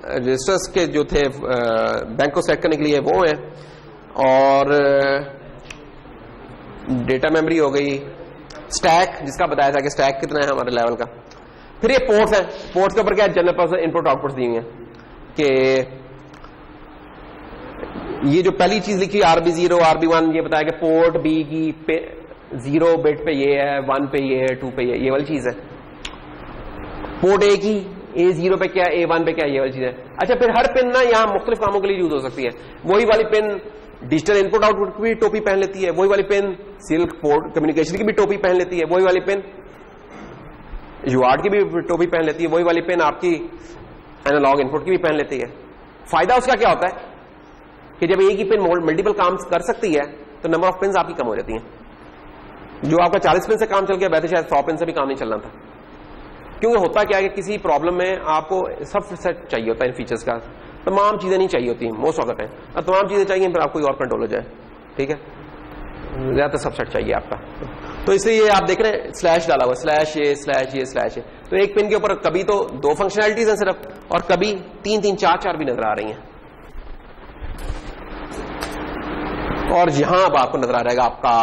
रजिस्टर्स के जो थे बैंक को सेट करने के लिए वो है, और डेटा मेमोरी हो गई, स्टैक जिसका बताया था कि स्टैक कितना है हमारे लेवल का। फिर ये पोर्ट्स हैं, पोर्ट्स के ऊपर क्या जनरल पर्पस इनपुट आउटपुट दी हुई है कि ये जो पहली चीज लिखी RB0 RB1, ये बताया कि पोर्ट बी की 0 बिट पे ये है, 1 पे ये है, 2 पे ये वाली चीज है। पोर्ट ए की A0 पे क्या, A1 पे क्या, ये वाली चीज है। अच्छा, फिर हर पिन ना यहाँ मुख्तलिफ कामों के लिए यूज हो सकती है। वही वाली पिन डिजिटल इनपुट आउटपुट की भी टोपी पहन लेती है, वही वाली पिन सीरियल पोर्ट कम्युनिकेशन की भी टोपी पहन लेती है, वही वाली पिन UART की भी टोपी पहन लेती है, वही वाली पिन आपकी एनालॉग इनपुट की भी पहन लेती है। फायदा उसका क्या होता है कि जब एक ही पिन मल्टीपल काम कर सकती है तो नंबर ऑफ पिन आपकी कम हो जाती है। जो आपका 40 पिन से काम चल गया, वैसे शायद 100 पिन से भी काम नहीं चलना था। क्योंकि होता क्या है कि किसी प्रॉब्लम में आपको सब सेट चाहिए होता है इन फीचर्स का, तमाम चीजें नहीं चाहिए होती मोस्ट ऑफ द टाइम, और तमाम चीजें चाहिए फिर आपको और कंट्रोल हो जाए, ठीक है, ज्यादातर सबसेट चाहिए आपका। तो इसलिए ये आप देख रहे हैं स्लैश डाला हुआ, स्लैश ये स्लैश ये स्लैश ये, तो एक पिन के ऊपर कभी तो 2 फंक्शनैलिटीज हैं सिर्फ, और कभी 3-3 4-4 भी नजर आ रही हैं। और यहां अब आपको नजर आ रहेगा आपका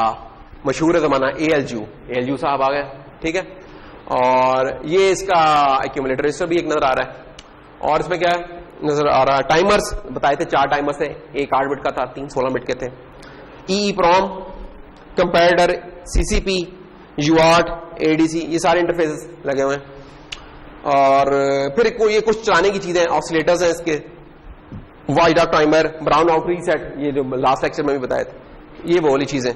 मशहूर जमाना ALU साहब आ गए, ठीक है, और ये इसका एक्यूमुलेटर रजिस्टर भी एक नजर आ रहा है। और इसमें क्या नजर आ रहा है, टाइमर्स बताए थे, 4 टाइमर्स थे, एक 8 बिट का था, 3 16 बिट के थे। EEPROM, comparator, CCP, UART, ADC, ये सारे इंटरफेसेस लगे हुए हैं। और फिर ये कुछ चलाने की चीजें, ऑसिलेटर्स हैं इसके, वाइडा टाइमर, ब्राउन आउट रीसेट, ये जो लास्ट लेक्चर में भी बताए थे, ये वो वाली चीजें।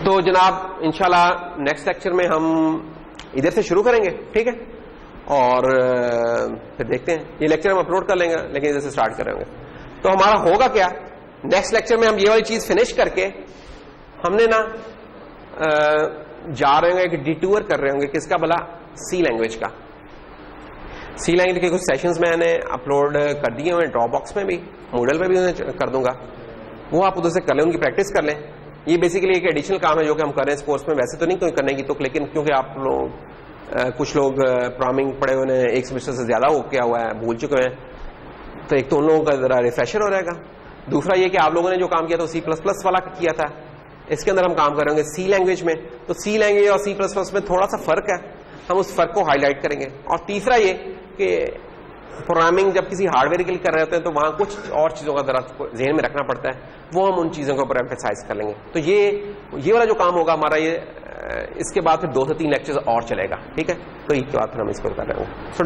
तो जनाब इंशाल्लाह नेक्स्ट लेक्चर में हम इधर से शुरू करेंगे, ठीक है, और फिर देखते हैं। ये लेक्चर हम अपलोड कर लेंगे, लेकिन इधर से स्टार्ट करेंगे। तो हमारा होगा क्या, नेक्स्ट लेक्चर में हम ये वाली चीज फिनिश करके हमने ना जा रहे होंगे, एक डिटूर कर रहे होंगे किसका भला, सी लैंग्वेज का। सी लैंग्वेज के कुछ सेशंस मैंने अपलोड कर दिए हुए ड्रॉप बॉक्स में भी, मूडल में भी उन्हें कर दूंगा, वो आप उधर से कर लें, उनकी प्रैक्टिस कर लें। ये बेसिकली एक एडिशनल काम है जो कि हम कर रहे हैं इस कोर्स में, वैसे तो नहीं कोई करने की, तो लेकिन क्योंकि आप लोग कुछ लोग प्रोग्रामिंग पढ़े हुए हैं, एक सेमेस्टर से ज्यादा हो गया हुआ है, भूल चुके हैं, तो एक तो उन लोगों का जरा रिफ्रेशर हो जाएगा। दूसरा ये कि आप लोगों ने जो काम किया था C++ वाला किया था, इसके अंदर हम काम करेंगे सी लैंग्वेज में। तो सी लैंग्वेज और C++ में थोड़ा सा फर्क है, हम उस फर्क को हाईलाइट करेंगे। और तीसरा ये कि प्रोग्रामिंग जब किसी हार्डवेयर के लिए कर रहे होते हैं तो वहां कुछ और चीजों का जरा ध्यान में रखना पड़ता है, वो हम उन चीजों के ऊपर एम्फेसाइज कर लेंगे। तो ये वाला जो काम होगा हमारा, ये इसके बाद फिर 2 से 3 लेक्चर्स और चलेगा, ठीक है। तो इसके बाद फिर हम इसको कर रहे होंगे। सो